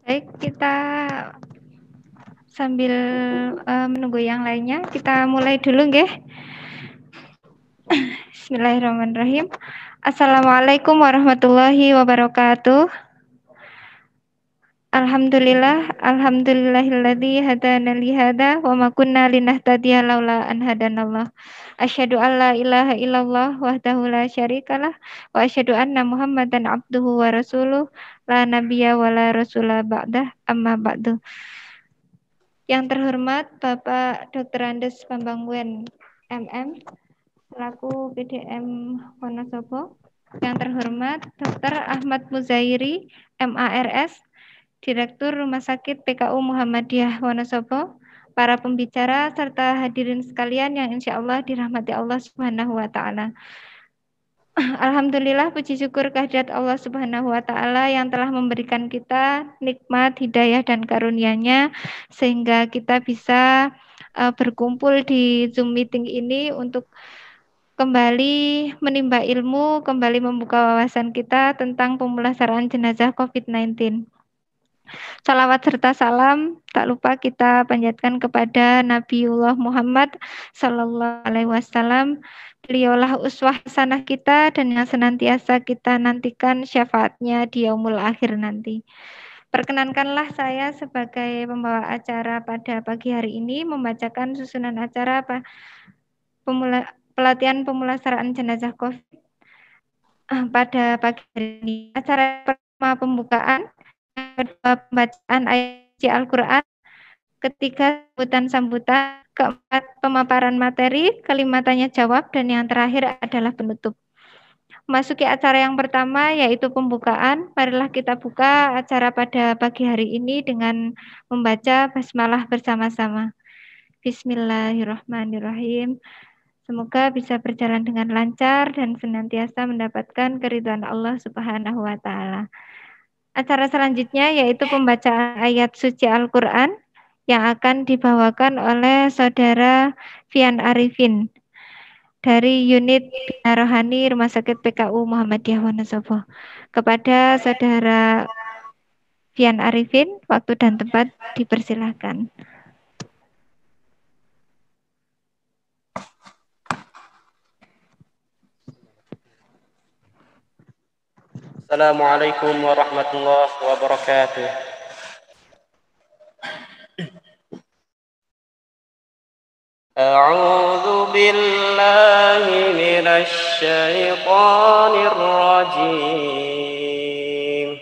Baik, kita sambil menunggu yang lainnya, kita mulai dulu nggih. Bismillahirrahmanirrahim. Assalamualaikum warahmatullahi wabarakatuh. Alhamdulillahilladzi hadana li hadza wa ma kunna linahtadiya laula an hadanallah. Asyhadu an la ilaha illallah wahdahu la syarikalah wa asyhadu anna Muhammadan abduhu wa rasuluh la nabiyya wa la rasula ba'dah amma ba'du. Yang terhormat Bapak Dr. Andes Bambang MM selaku PDM Wonosobo. Yang terhormat Dr. Ahmad Muzairi MARS Direktur Rumah Sakit PKU Muhammadiyah Wonosobo, para pembicara serta hadirin sekalian yang insya Allah dirahmati Allah Subhanahu wa Ta'ala. Alhamdulillah, puji syukur kehadirat Allah Subhanahu wa Ta'ala yang telah memberikan kita nikmat, hidayah, dan karunia-Nya sehingga kita bisa berkumpul di Zoom meeting ini untuk kembali menimba ilmu, kembali membuka wawasan kita tentang pemulasaraan jenazah COVID-19. Salawat serta salam tak lupa kita panjatkan kepada Nabiullah Muhammad Sallallahu Alaihi Wasallam. Beliaulah uswah hasanah kita dan yang senantiasa kita nantikan syafaatnya di yaumul akhir nanti. Perkenankanlah saya sebagai pembawa acara pada pagi hari ini membacakan susunan acara pelatihan pemulasaraan jenazah COVID pada pagi hari ini. Acara pertama pembukaan, yang kedua pembacaan ayat suci Al-Quran, ketiga sambutan, keempat pemaparan materi, kelima tanya jawab, dan yang terakhir adalah penutup. Masuki acara yang pertama yaitu pembukaan. Marilah kita buka acara pada pagi hari ini dengan membaca basmalah bersama-sama. Bismillahirrahmanirrahim. Semoga bisa berjalan dengan lancar dan senantiasa mendapatkan keridhaan Allah Subhanahu wa Ta'ala. Acara selanjutnya yaitu pembacaan ayat suci Al-Quran yang akan dibawakan oleh Saudara Fian Arifin dari unit Bina Rohani Rumah Sakit PKU Muhammadiyah Wonosobo. Kepada Saudara Fian Arifin, waktu dan tempat dipersilahkan. Assalamualaikum warahmatullahi wabarakatuh. A'udzu billahi minasy syaithanir rajim.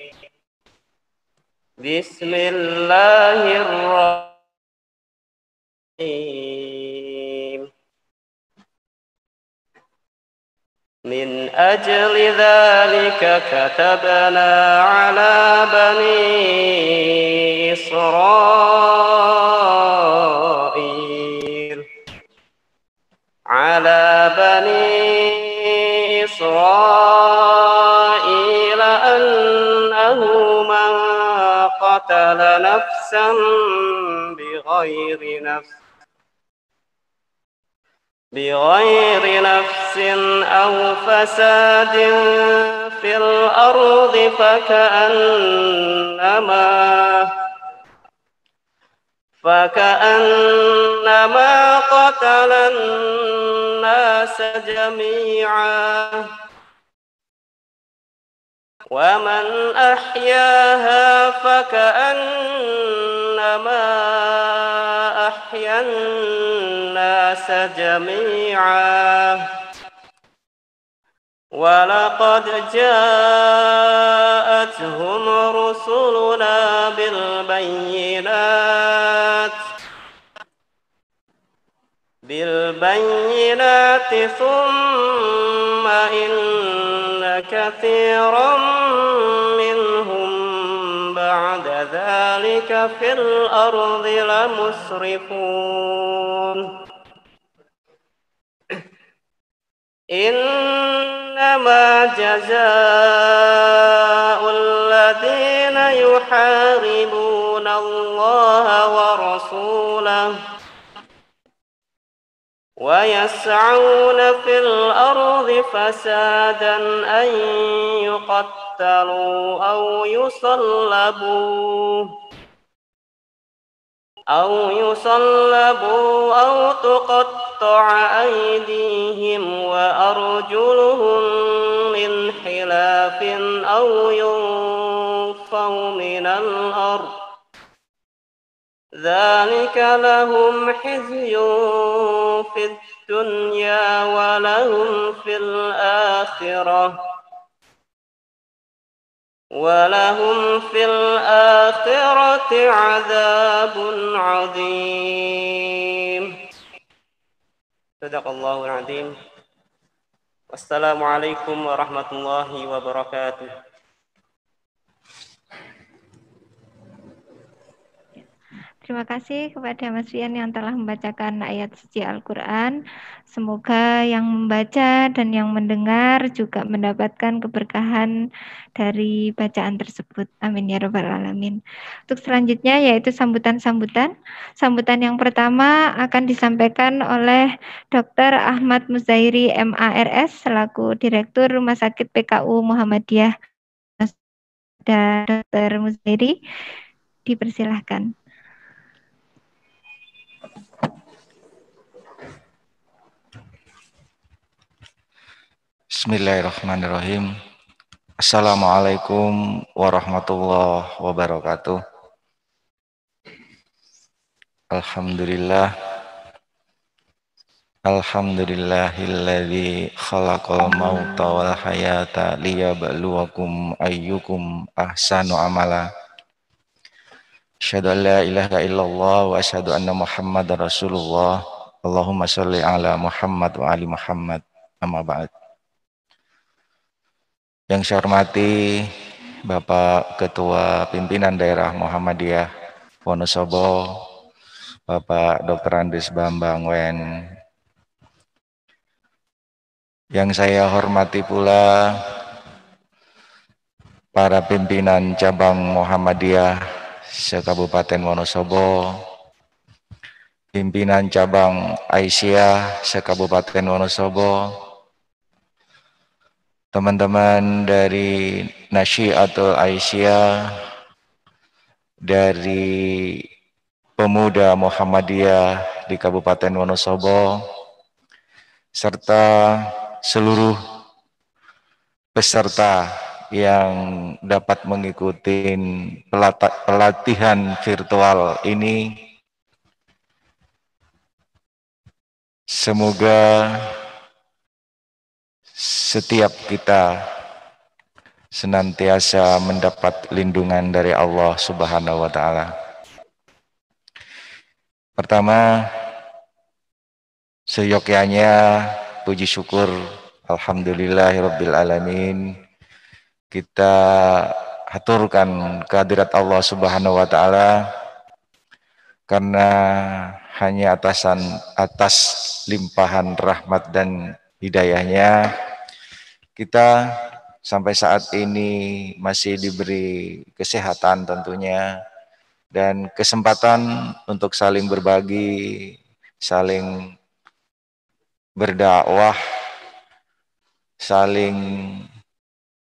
Bismillahirrahmanirrahim. من أجل ذلك كتبنا على بني إسرائيل أنه من قتل نفسا بغير نفس أو فساد في الأرض فكأنما قتل الناس جميعا ومن أحياها فكأنما أحيا الناس جميعا ولقد جاءتهم رسلنا بالبينات ثم إن كثيرا منهم بعد ذلك في الأرض لمسرفون إنما جزاء الذين يحاربون الله ورسوله ويسعون في الأرض فسادا أن يقتلوا أو يصلبوا أو تقطع أيديهم وأرجلهم من خلاف أو ينفوا من الأرض ذلك لهم خزي في الدنيا ولهم في الآخرة عذاب عظيم. صدق الله العظيم. والسلام عليكم ورحمة الله وبركاته. Terima kasih kepada Mas Rian yang telah membacakan ayat suci Al-Quran. Semoga yang membaca dan yang mendengar juga mendapatkan keberkahan dari bacaan tersebut. Amin ya rabbal alamin. Untuk selanjutnya yaitu sambutan-sambutan. Sambutan yang pertama akan disampaikan oleh Dr. Ahmad Muzairi MARS selaku Direktur Rumah Sakit PKU Muhammadiyah. Dr. Muzairi, dipersilahkan. Bismillahirrahmanirrahim. Assalamualaikum warahmatullahi wabarakatuh. Alhamdulillah. Alhamdulillahilladzi khalaqal mauta wal hayata liyabluwakum ayyukum ahsanu amala. Asyhadu an la ilaha illallah wa asyhadu anna Muhammadar Rasulullah. Allahumma shalli ala Muhammad wa ali Muhammad. Amma ba'd. Yang saya hormati Bapak Ketua Pimpinan Daerah Muhammadiyah Wonosobo, Bapak Dr. Andris Bambang Wen. Yang saya hormati pula para pimpinan cabang Muhammadiyah se-Kabupaten Wonosobo, pimpinan cabang Aisyah se-Kabupaten Wonosobo, teman-teman dari Nasyiatul Aisyah, dari pemuda Muhammadiyah di Kabupaten Wonosobo, serta seluruh peserta yang dapat mengikuti pelatihan virtual ini. Semoga setiap kita senantiasa mendapat lindungan dari Allah Subhanahu wa Ta'ala. Pertama, seyogyanya puji syukur alhamdulillahirabbil alamin kita haturkan kehadirat Allah Subhanahu wa Ta'ala, karena hanya atas limpahan rahmat dan hidayahnya kita sampai saat ini masih diberi kesehatan tentunya, dan kesempatan untuk saling berbagi, saling berdakwah, saling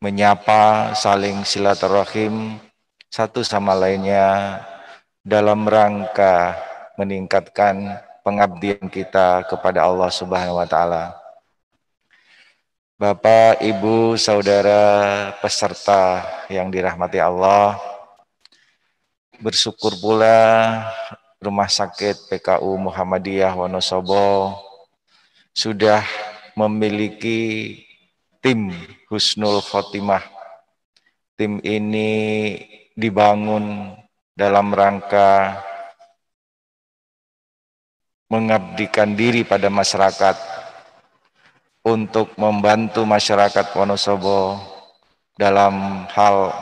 menyapa, saling silaturahim satu sama lainnya dalam rangka meningkatkan pengabdian kita kepada Allah Subhanahu wa Ta'ala. Bapak, Ibu, saudara peserta yang dirahmati Allah, bersyukur pula Rumah Sakit PKU Muhammadiyah Wonosobo sudah memiliki tim Husnul Khotimah. Tim ini dibangun dalam rangka mengabdikan diri pada masyarakat, untuk membantu masyarakat Wonosobo dalam hal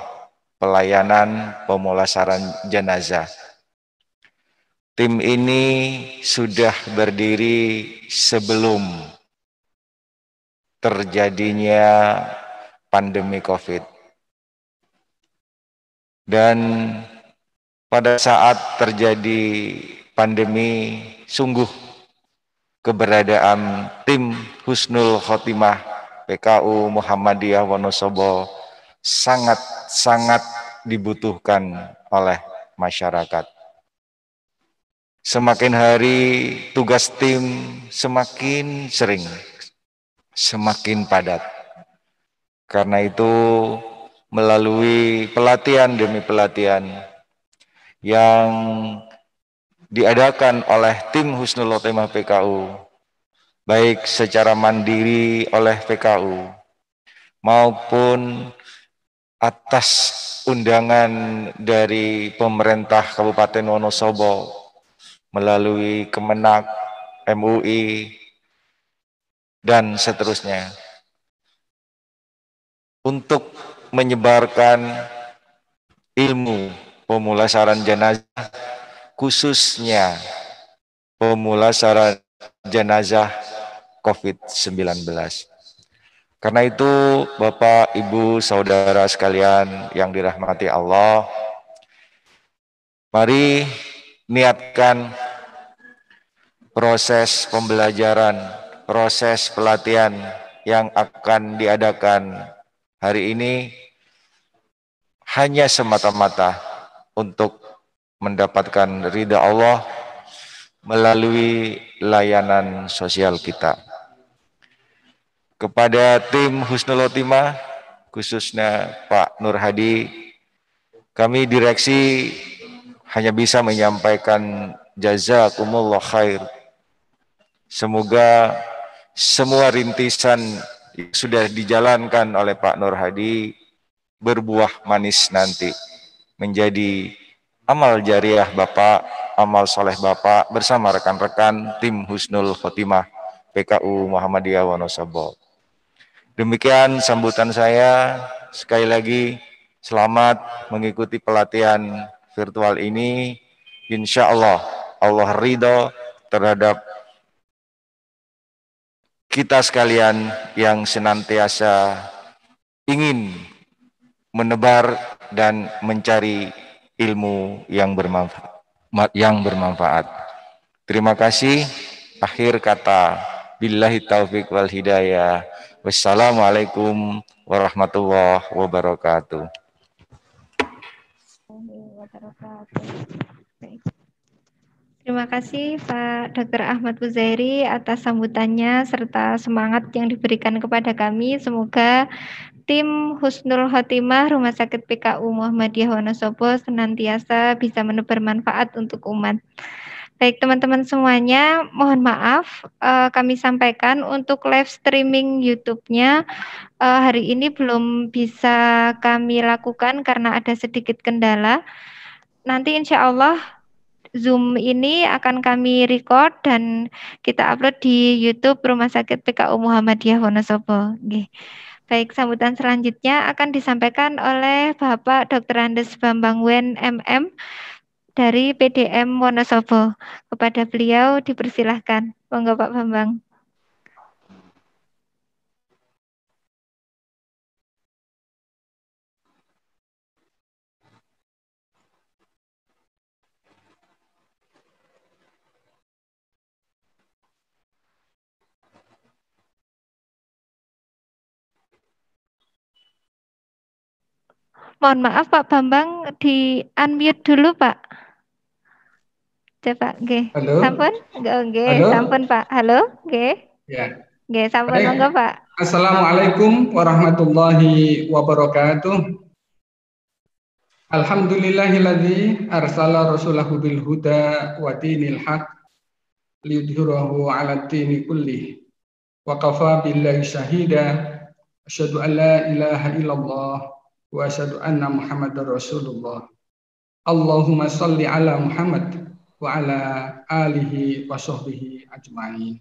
pelayanan pemulasaran jenazah. Tim ini sudah berdiri sebelum terjadinya pandemi COVID. Dan pada saat terjadi pandemi, sungguh keberadaan tim Husnul Khotimah PKU Muhammadiyah Wonosobo sangat-sangat dibutuhkan oleh masyarakat. Semakin hari tugas tim semakin sering, semakin padat. Karena itu melalui pelatihan demi pelatihan yang diadakan oleh tim Husnul Khotimah PKU, baik secara mandiri oleh PKU maupun atas undangan dari pemerintah Kabupaten Wonosobo melalui Kemenak, MUI, dan seterusnya, untuk menyebarkan ilmu pemulasaran jenazah, khususnya pemulasaran jenazah COVID-19. Karena itu, Bapak, Ibu, Saudara sekalian yang dirahmati Allah, mari niatkan proses pembelajaran, proses pelatihan yang akan diadakan hari ini hanya semata-mata untuk mendapatkan ridha Allah melalui layanan sosial kita. Kepada tim Husnul Khotimah, khususnya Pak Nur Hadi, kami direksi hanya bisa menyampaikan jazakumullah khair. Semoga semua rintisan yang sudah dijalankan oleh Pak Nur Hadi berbuah manis nanti, menjadi amal jariah Bapak, amal soleh Bapak bersama rekan-rekan tim Husnul Khotimah PKU Muhammadiyah Wonosobo. Demikian sambutan saya. Sekali lagi selamat mengikuti pelatihan virtual ini. Insya Allah, Allah ridho terhadap kita sekalian yang senantiasa ingin menebar dan mencari ilmu yang bermanfaat. Terima kasih. Akhir kata, billahi taufik wal hidayah. Wassalamualaikum warahmatullahi wabarakatuh. Terima kasih Pak Dr. Ahmad Buzairi atas sambutannya serta semangat yang diberikan kepada kami. Semoga tim Husnul Khotimah Rumah Sakit PKU Muhammadiyah Wonosobo senantiasa bisa menebar manfaat untuk umat. Baik teman-teman semuanya, mohon maaf kami sampaikan untuk live streaming YouTube-nya hari ini belum bisa kami lakukan karena ada sedikit kendala. Nanti insya Allah Zoom ini akan kami record dan kita upload di YouTube Rumah Sakit PKU Muhammadiyah Wonosobo. Baik, sambutan selanjutnya akan disampaikan oleh Bapak Dr. Andes Bambang Wen MM dari PDM Wonosobo. Kepada beliau dipersilahkan. Monggo Pak Bambang. Mohon maaf Pak Bambang, di unmute dulu Pak. Coba, nggih. Halo. Sampun? Nggih, sampun Pak. Halo, nggih. Ya. Nggih, sampun monggo Pak. Assalamualaikum warahmatullahi wabarakatuh. Alhamdulillahilladzi arsala rasulahu bil huda wa dinil haq liyudhhirahu 'ala dini kulli. Wa kafa billahi syahida. Asyhadu an la ilaha illallah wa asyhadu anna Muhammadar Rasulullah. Allahumma shalli ala Muhammad wa ala alihi wa sahbihi ajma'in.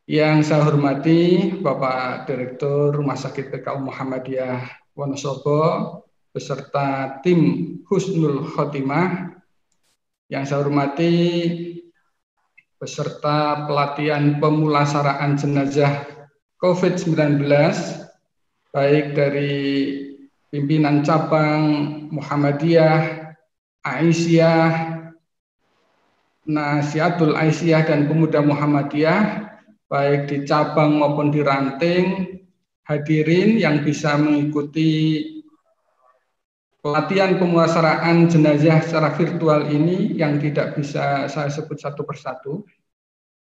Yang saya hormati Bapak Direktur Rumah Sakit PKU Muhammadiyah Wonosobo beserta tim Husnul Khotimah. Yang saya hormati beserta pelatihan pemulasaraan jenazah COVID-19 baik dari pimpinan cabang Muhammadiyah, Aisyah, Nasihatul Aisyah dan Pemuda Muhammadiyah, baik di cabang maupun di ranting, hadirin yang bisa mengikuti pelatihan pemulasaraan jenazah secara virtual ini yang tidak bisa saya sebut satu persatu.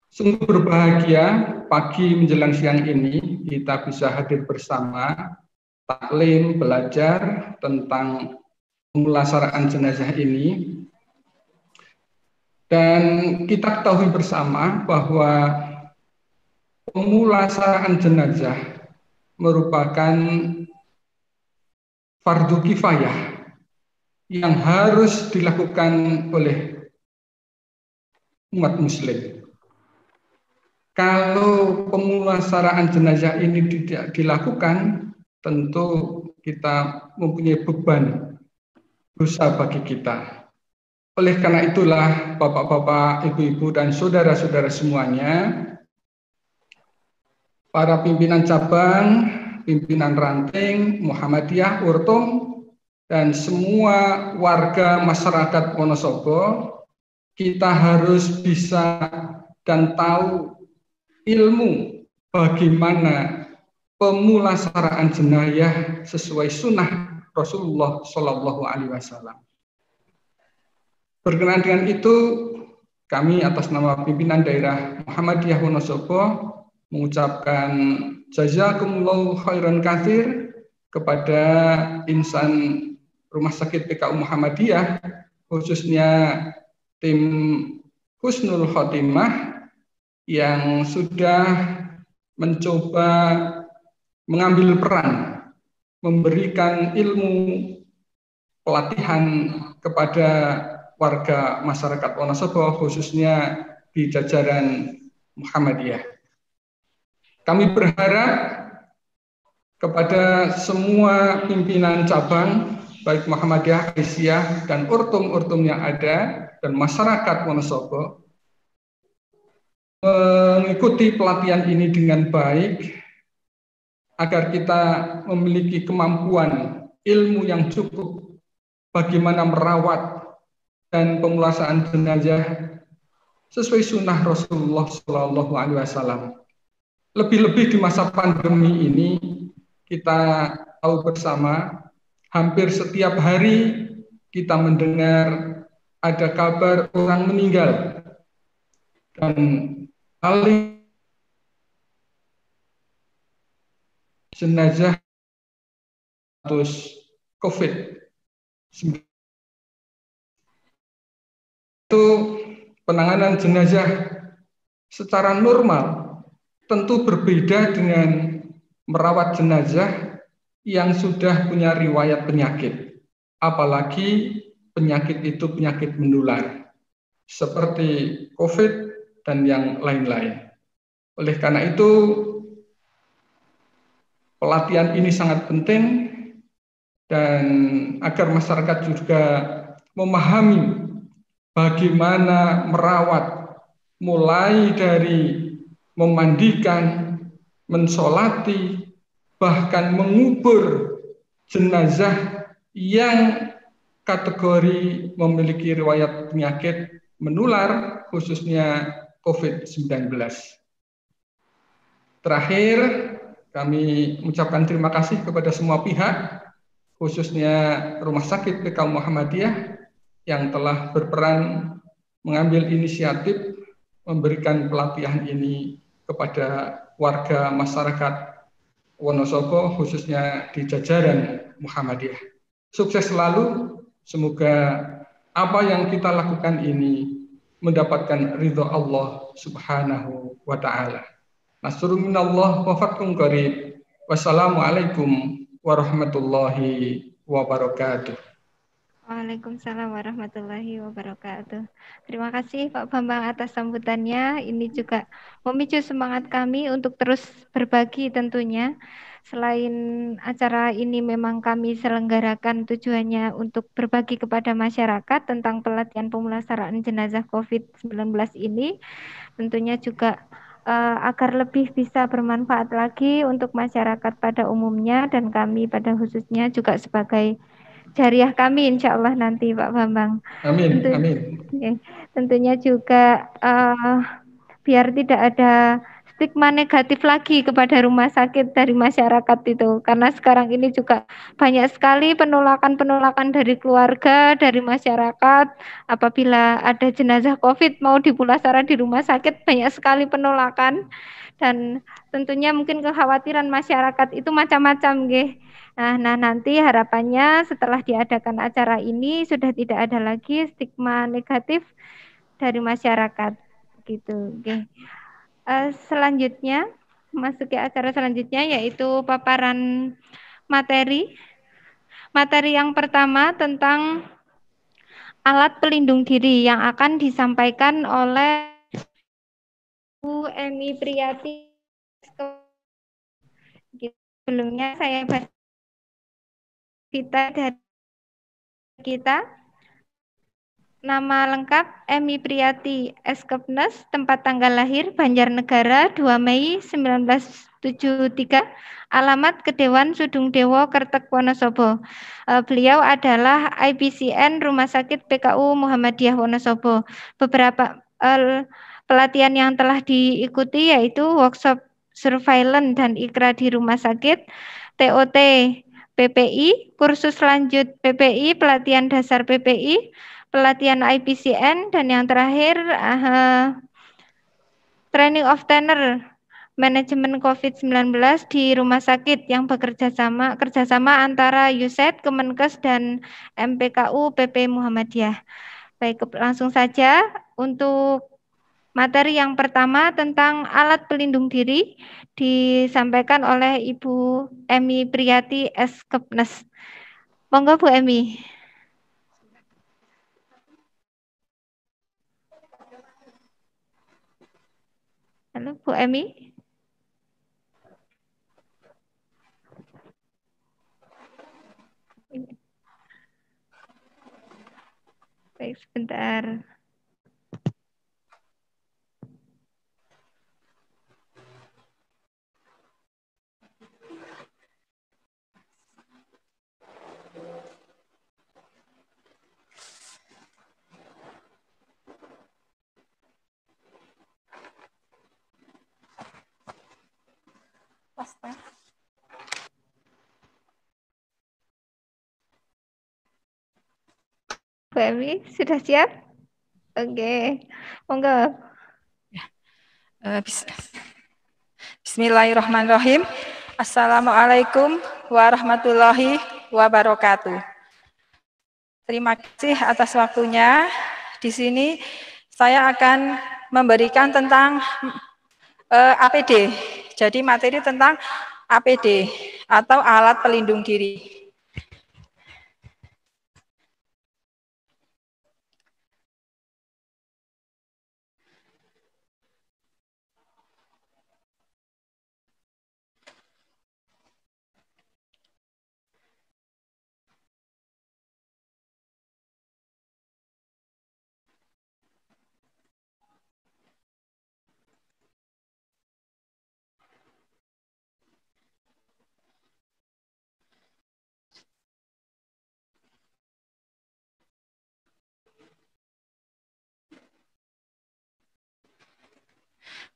Sungguh berbahagia pagi menjelang siang ini kita bisa hadir bersama taklim belajar tentang pemulasaraan jenazah ini. Dan kita ketahui bersama bahwa pemulasaraan jenazah merupakan fardu kifayah yang harus dilakukan oleh umat muslim. Kalau pemulasaraan jenazah ini tidak dilakukan, tentu kita mempunyai beban dosa bagi kita. Oleh karena itulah Bapak-bapak, Ibu-ibu dan saudara-saudara semuanya, para pimpinan cabang, pimpinan ranting, Muhammadiyah, Urtum, dan semua warga masyarakat Wonosobo, kita harus bisa dan tahu ilmu bagaimana pemulasaraan jenazah sesuai sunnah Rasulullah Shallallahu Alaihi Wasallam. Berkenaan dengan itu, kami atas nama pimpinan daerah Muhammadiyah Wonosobo mengucapkan jazakumullahu khairan katsir kepada insan Rumah Sakit PKU Muhammadiyah, khususnya tim Husnul Khotimah yang sudah mencoba mengambil peran memberikan ilmu pelatihan kepada warga masyarakat Wonosobo, khususnya di jajaran Muhammadiyah. Kami berharap kepada semua pimpinan cabang, baik Muhammadiyah, Aisyah, dan urtum-urtum yang ada, dan masyarakat Wonosobo, mengikuti pelatihan ini dengan baik, agar kita memiliki kemampuan ilmu yang cukup bagaimana merawat dan pemulasaraan jenazah sesuai sunnah Rasulullah Shallallahu Alaihi Wasallam. Lebih-lebih di masa pandemi ini, kita tahu bersama, hampir setiap hari kita mendengar ada kabar orang meninggal, dan paling jenazah COVID-19. Itu penanganan jenazah secara normal tentu berbeda dengan merawat jenazah yang sudah punya riwayat penyakit, apalagi penyakit itu penyakit menular seperti COVID dan yang lain-lain. Oleh karena itu, pelatihan ini sangat penting, dan agar masyarakat juga memahami bagaimana merawat, mulai dari memandikan, mensolati, bahkan mengubur jenazah yang kategori memiliki riwayat penyakit menular, khususnya COVID-19. Terakhir, kami mengucapkan terima kasih kepada semua pihak, khususnya Rumah Sakit PKU Muhammadiyah yang telah berperan mengambil inisiatif memberikan pelatihan ini kepada warga masyarakat Wonosobo, khususnya di jajaran Muhammadiyah. Sukses selalu, semoga apa yang kita lakukan ini mendapatkan ridho Allah Subhanahu wa Ta'ala. Nasrun minallah wa fathun qarib. Wassalamualaikum warahmatullahi wabarakatuh. Waalaikumsalam warahmatullahi wabarakatuh. Terima kasih Pak Bambang atas sambutannya. Ini juga memicu semangat kami untuk terus berbagi tentunya. Selain acara ini memang kami selenggarakan tujuannya untuk berbagi kepada masyarakat tentang pelatihan pemulasaraan jenazah COVID-19 ini, tentunya juga agar lebih bisa bermanfaat lagi untuk masyarakat pada umumnya dan kami pada khususnya juga sebagai jariah kami insya Allah nanti Pak Bambang. Amin, Tentu, amin. tentunya juga biar tidak ada stigma negatif lagi kepada rumah sakit dari masyarakat itu, karena sekarang ini juga banyak sekali penolakan-penolakan dari keluarga, dari masyarakat. Apabila ada jenazah COVID mau dipulasara di rumah sakit, banyak sekali penolakan, dan tentunya mungkin kekhawatiran masyarakat itu macam-macam, nggih. Nah, nanti harapannya setelah diadakan acara ini sudah tidak ada lagi stigma negatif dari masyarakat, gitu, nggih. Selanjutnya, masuk ke acara selanjutnya yaitu paparan materi. Materi yang pertama tentang alat pelindung diri yang akan disampaikan oleh Bu Emi Priyati. Sebelumnya saya baca dari kita. Nama lengkap Emi Priyati Eskepnes, tempat tanggal lahir Banjarnegara 2 Mei 1973, alamat Kedewan Sudungdewo Kertek Wonosobo. Beliau adalah IPCN Rumah Sakit PKU Muhammadiyah Wonosobo. Beberapa pelatihan yang telah diikuti yaitu workshop surveillance dan ikra di rumah sakit, TOT PPI, kursus lanjut PPI, pelatihan dasar PPI, pelatihan IPCN, dan yang terakhir training of trainer manajemen COVID-19 di rumah sakit yang kerjasama antara USAID, Kemenkes, dan MPKU PP Muhammadiyah. Baik, langsung saja untuk materi yang pertama tentang alat pelindung diri disampaikan oleh Ibu Emi Priyati Eskepnes. Monggo Bu Emi. Halo Bu Emi. Baik, sebentar. Bu Emi, sudah siap? Oke, monggo. Bismillahirrahmanirrahim. Assalamualaikum warahmatullahi wabarakatuh. Terima kasih atas waktunya. Di sini saya akan memberikan tentang APD. Jadi materi tentang APD atau alat pelindung diri.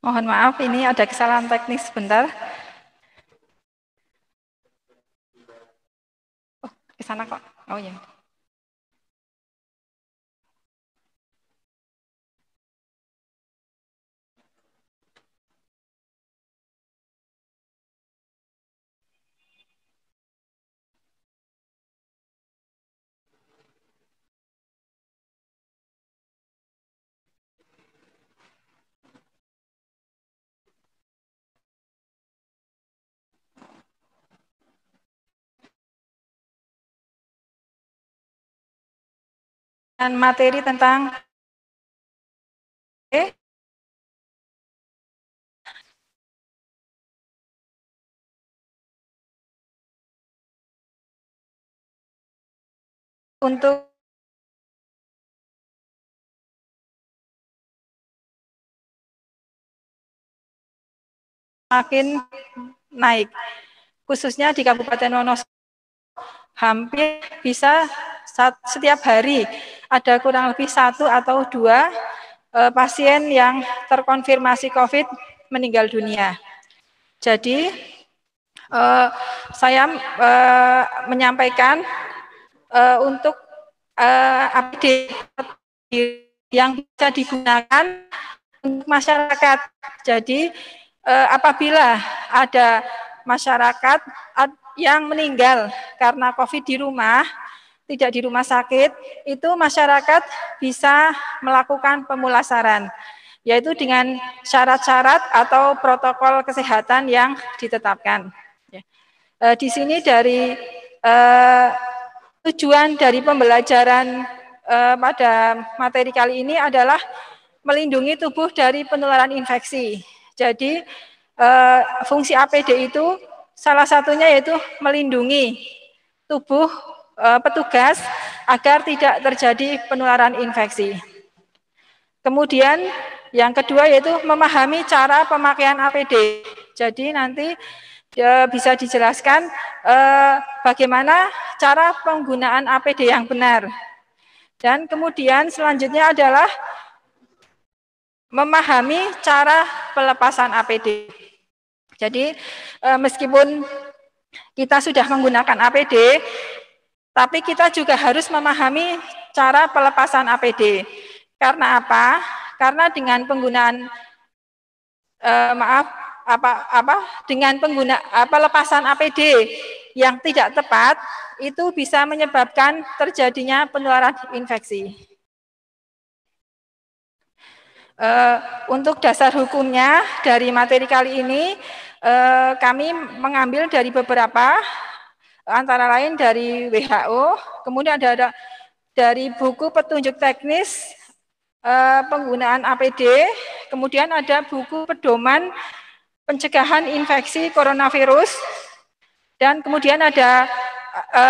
Mohon maaf, ini ada kesalahan teknis sebentar. Oh, ke sana kok. Oh ya. Dan materi tentang untuk makin naik, khususnya di Kabupaten Wonosobo. hampir bisa setiap hari ada kurang lebih 1 atau 2 pasien yang terkonfirmasi COVID meninggal dunia. Jadi saya menyampaikan untuk APD yang bisa digunakan untuk masyarakat. Jadi apabila ada masyarakat yang meninggal karena COVID di rumah, tidak di rumah sakit, itu masyarakat bisa melakukan pemulasaran, yaitu dengan syarat-syarat atau protokol kesehatan yang ditetapkan. Di sini dari tujuan dari pembelajaran pada materi kali ini adalah melindungi tubuh dari penularan infeksi. Jadi fungsi APD itu salah satunya yaitu melindungi tubuh petugas agar tidak terjadi penularan infeksi. Kemudian yang kedua yaitu memahami cara pemakaian APD. Jadi nanti bisa dijelaskan bagaimana cara penggunaan APD yang benar. Dan kemudian selanjutnya adalah memahami cara pelepasan APD. Jadi meskipun kita sudah menggunakan APD, tapi kita juga harus memahami cara pelepasan APD. Karena apa? Karena dengan penggunaan dengan pelepasan APD yang tidak tepat itu bisa menyebabkan terjadinya penularan infeksi. Untuk dasar hukumnya dari materi kali ini kami mengambil dari beberapa, antara lain dari WHO, kemudian ada dari buku petunjuk teknis penggunaan APD, kemudian ada buku pedoman pencegahan infeksi coronavirus, dan kemudian ada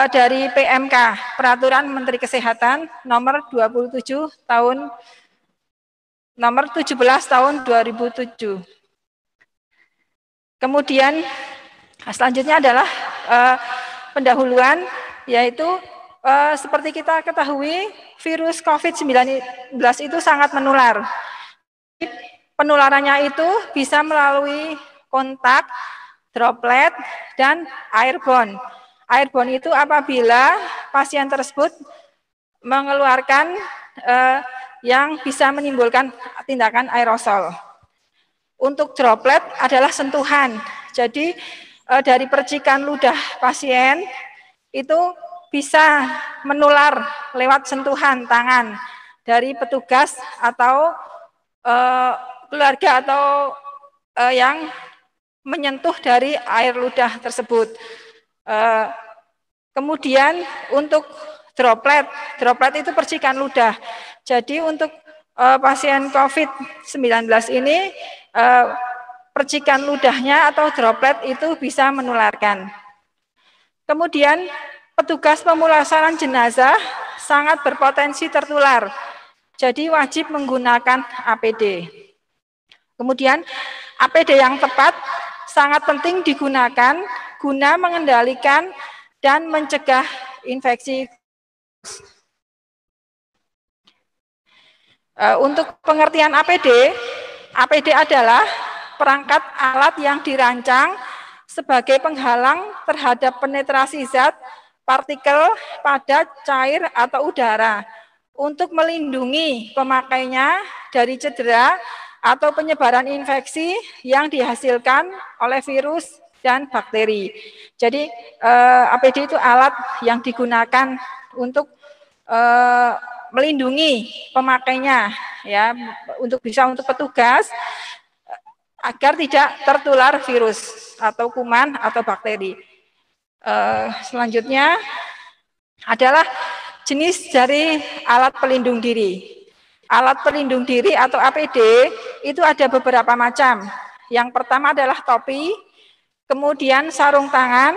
dari PMK, Peraturan Menteri Kesehatan nomor 27 tahun nomor 17 tahun 2007. Kemudian selanjutnya adalah pendahuluan, yaitu seperti kita ketahui virus COVID-19 itu sangat menular. Penularannya itu bisa melalui kontak, droplet, dan airborne. Airborne itu apabila pasien tersebut mengeluarkan yang bisa menimbulkan tindakan aerosol. Untuk droplet adalah sentuhan. Jadi dari percikan ludah pasien itu bisa menular lewat sentuhan tangan dari petugas atau keluarga atau yang menyentuh dari air ludah tersebut. Kemudian untuk droplet itu percikan ludah. Jadi untuk pasien COVID-19 ini percikan ludahnya atau droplet itu bisa menularkan. Kemudian petugas pemulasaran jenazah sangat berpotensi tertular. Jadi wajib menggunakan APD. Kemudian APD yang tepat sangat penting digunakan guna mengendalikan dan mencegah infeksi. Untuk pengertian APD adalah perangkat alat yang dirancang sebagai penghalang terhadap penetrasi zat, partikel, padat, cair, atau udara untuk melindungi pemakainya dari cedera atau penyebaran infeksi yang dihasilkan oleh virus dan bakteri. Jadi APD itu alat yang digunakan untuk melindungi pemakainya, ya, untuk petugas agar tidak tertular virus atau kuman atau bakteri. Selanjutnya adalah jenis dari alat pelindung diri. Alat pelindung diri atau APD itu ada beberapa macam. Yang pertama adalah topi, kemudian sarung tangan,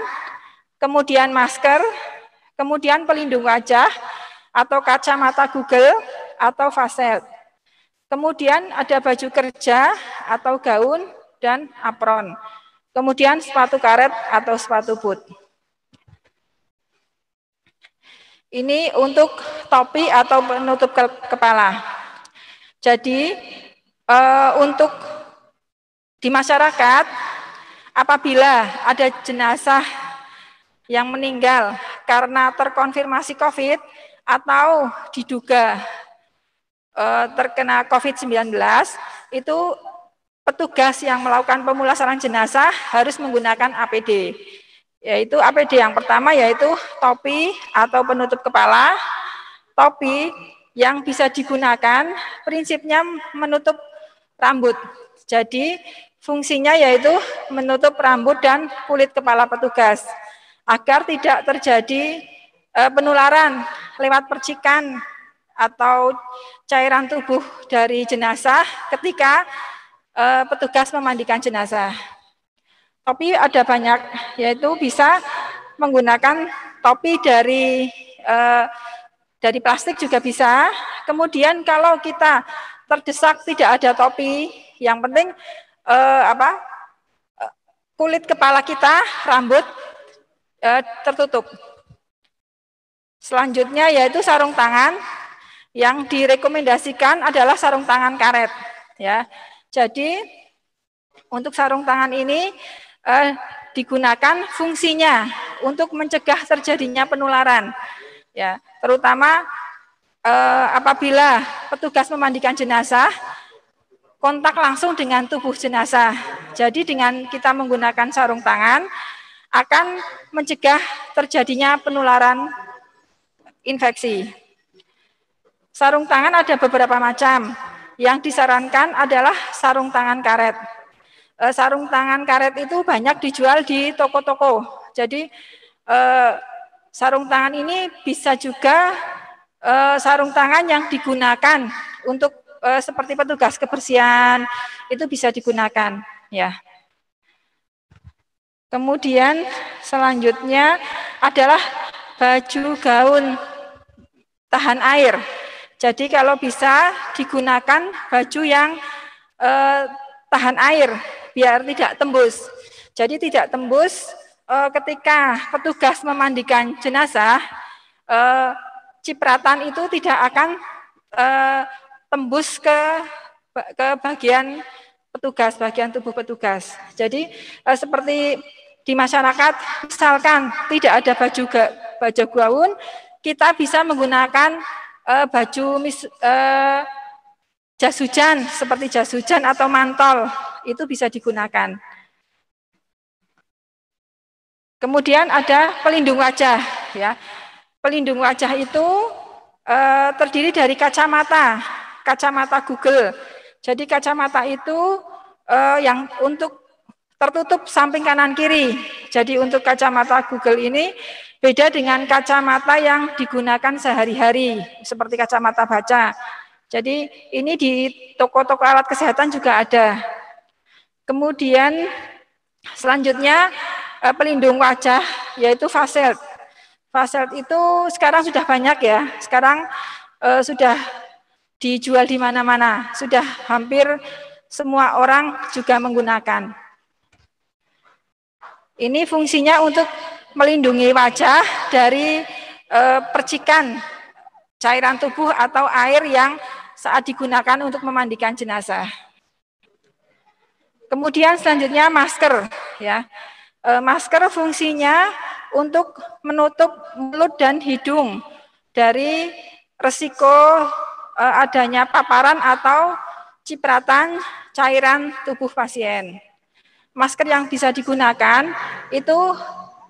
kemudian masker, kemudian pelindung wajah atau kacamata Google atau face shield. Kemudian ada baju kerja atau gaun dan apron. Kemudian sepatu karet atau sepatu boot. Ini untuk topi atau penutup kepala. Jadi untuk di masyarakat, apabila ada jenazah yang meninggal karena terkonfirmasi COVID atau diduga terkena COVID-19, itu petugas yang melakukan pemulasaran jenazah harus menggunakan APD. Yaitu APD yang pertama yaitu topi atau penutup kepala. Topi yang bisa digunakan prinsipnya menutup rambut. Jadi fungsinya yaitu menutup rambut dan kulit kepala petugas agar tidak terjadi penularan lewat percikan atau cairan tubuh dari jenazah ketika petugas memandikan jenazah. Topi ada banyak, yaitu bisa menggunakan topi dari plastik juga bisa. Kemudian kalau kita terdesak tidak ada topi, yang penting kulit kepala kita, rambut tertutup. Selanjutnya yaitu sarung tangan. Yang direkomendasikan adalah sarung tangan karet. Ya, jadi untuk sarung tangan ini digunakan fungsinya untuk mencegah terjadinya penularan, ya, terutama apabila petugas memandikan jenazah kontak langsung dengan tubuh jenazah. Jadi dengan kita menggunakan sarung tangan akan mencegah terjadinya penularan infeksi. Sarung tangan ada beberapa macam. Yang disarankan adalah sarung tangan karet. Sarung tangan karet itu banyak dijual di toko-toko. Jadi sarung tangan ini bisa juga sarung tangan yang digunakan untuk seperti petugas kebersihan, itu bisa digunakan, ya. Kemudian selanjutnya adalah baju gaun tahan air. Jadi kalau bisa digunakan baju yang tahan air biar tidak tembus. Jadi tidak tembus ketika petugas memandikan jenazah, cipratan itu tidak akan tembus ke bagian petugas, bagian tubuh petugas. Jadi seperti di masyarakat, misalkan tidak ada baju gaun, kita bisa menggunakan baju jas hujan, seperti jas hujan atau mantol, itu bisa digunakan. Kemudian ada pelindung wajah, ya. Pelindung wajah itu terdiri dari kacamata Google. Jadi kacamata itu yang untuk tertutup samping kanan kiri. Jadi untuk kacamata Google ini beda dengan kacamata yang digunakan sehari-hari, seperti kacamata baca. Jadi ini di toko-toko alat kesehatan juga ada. Kemudian selanjutnya pelindung wajah yaitu face shield. Face shield itu sekarang sudah banyak, ya. Sekarang sudah dijual di mana-mana. Sudah hampir semua orang juga menggunakan. Ini fungsinya untuk melindungi wajah dari percikan cairan tubuh atau air yang saat digunakan untuk memandikan jenazah. Kemudian selanjutnya masker, ya. Masker fungsinya untuk menutup mulut dan hidung dari risiko adanya paparan atau cipratan cairan tubuh pasien. Masker yang bisa digunakan itu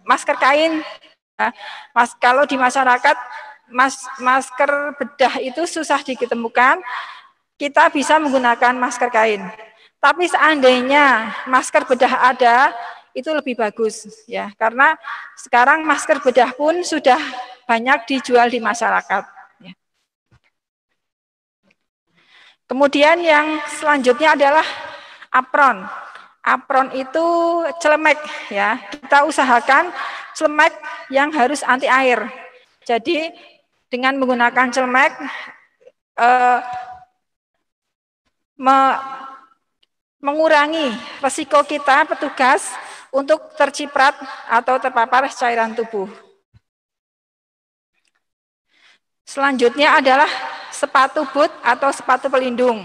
masker kain. Ya. Kalau di masyarakat masker bedah itu susah ditemukan, kita bisa menggunakan masker kain. Tapi seandainya masker bedah ada, itu lebih bagus, ya, karena sekarang masker bedah pun sudah banyak dijual di masyarakat. Ya. Kemudian yang selanjutnya adalah apron. Apron itu celemek, ya. Kita usahakan celemek yang harus anti air. Jadi dengan menggunakan celemek mengurangi risiko kita petugas untuk terciprat atau terpapar cairan tubuh. Selanjutnya adalah sepatu boot atau sepatu pelindung.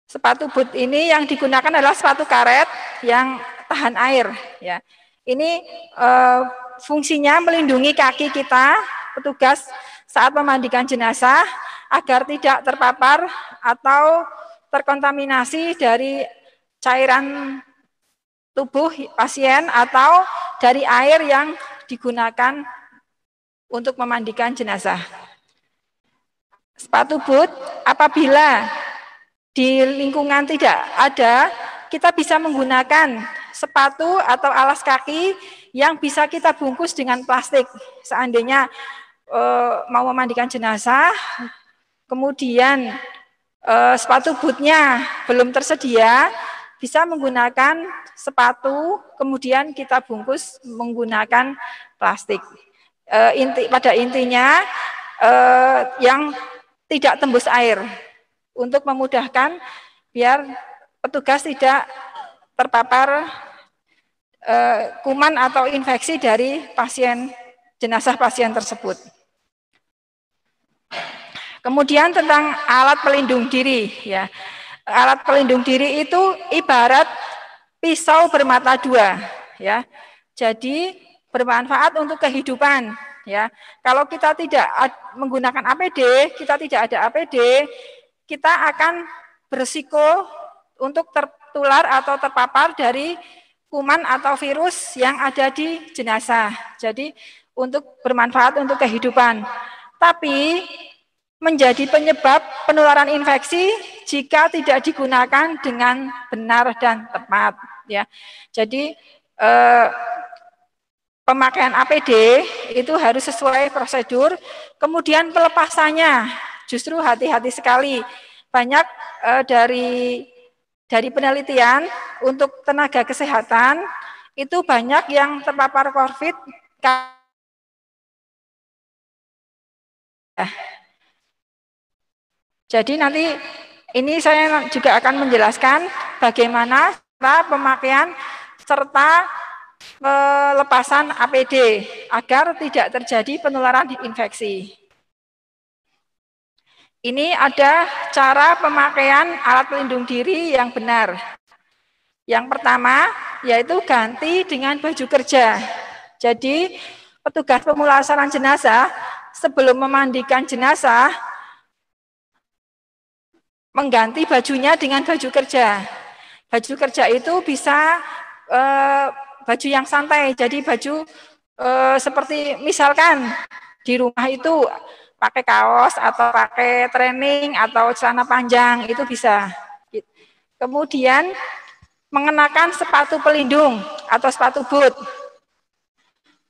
Sepatu boot ini yang digunakan adalah sepatu karet yang tahan air. Ya, ini fungsinya melindungi kaki kita, petugas saat memandikan jenazah agar tidak terpapar atau terkontaminasi dari cairan tubuh pasien atau dari air yang digunakan untuk memandikan jenazah. Sepatu boot apabila di lingkungan tidak ada, kita bisa menggunakan sepatu atau alas kaki yang bisa kita bungkus dengan plastik. Seandainya mau memandikan jenazah, kemudian sepatu bootnya belum tersedia, bisa menggunakan sepatu, kemudian kita bungkus menggunakan plastik. Pada intinya yang tidak tembus air, untuk memudahkan biar petugas tidak terpapar kuman atau infeksi dari jenazah pasien tersebut. Kemudian tentang alat pelindung diri, ya. Alat pelindung diri itu ibarat pisau bermata dua, ya. Jadi bermanfaat untuk kehidupan, ya. Kalau kita tidak menggunakan APD, kita tidak ada APD, kita akan berisiko untuk tertular atau terpapar dari kuman atau virus yang ada di jenazah. Jadi untuk bermanfaat untuk kehidupan. Tapi menjadi penyebab penularan infeksi jika tidak digunakan dengan benar dan tepat. Ya, jadi pemakaian APD itu harus sesuai prosedur. Kemudian pelepasannya justru hati-hati sekali. Banyak dari penelitian untuk tenaga kesehatan itu banyak yang terpapar COVID. Jadi nanti ini saya juga akan menjelaskan bagaimana cara pemakaian serta pelepasan APD agar tidak terjadi penularan infeksi. Ini ada cara pemakaian alat pelindung diri yang benar. Yang pertama yaitu ganti dengan baju kerja. Jadi petugas pemulasaran jenazah sebelum memandikan jenazah mengganti bajunya dengan baju kerja. Baju kerja itu bisa baju yang santai, jadi baju seperti misalkan di rumah itu pakai kaos atau pakai training atau celana panjang, itu bisa. Kemudian mengenakan sepatu pelindung atau sepatu boot.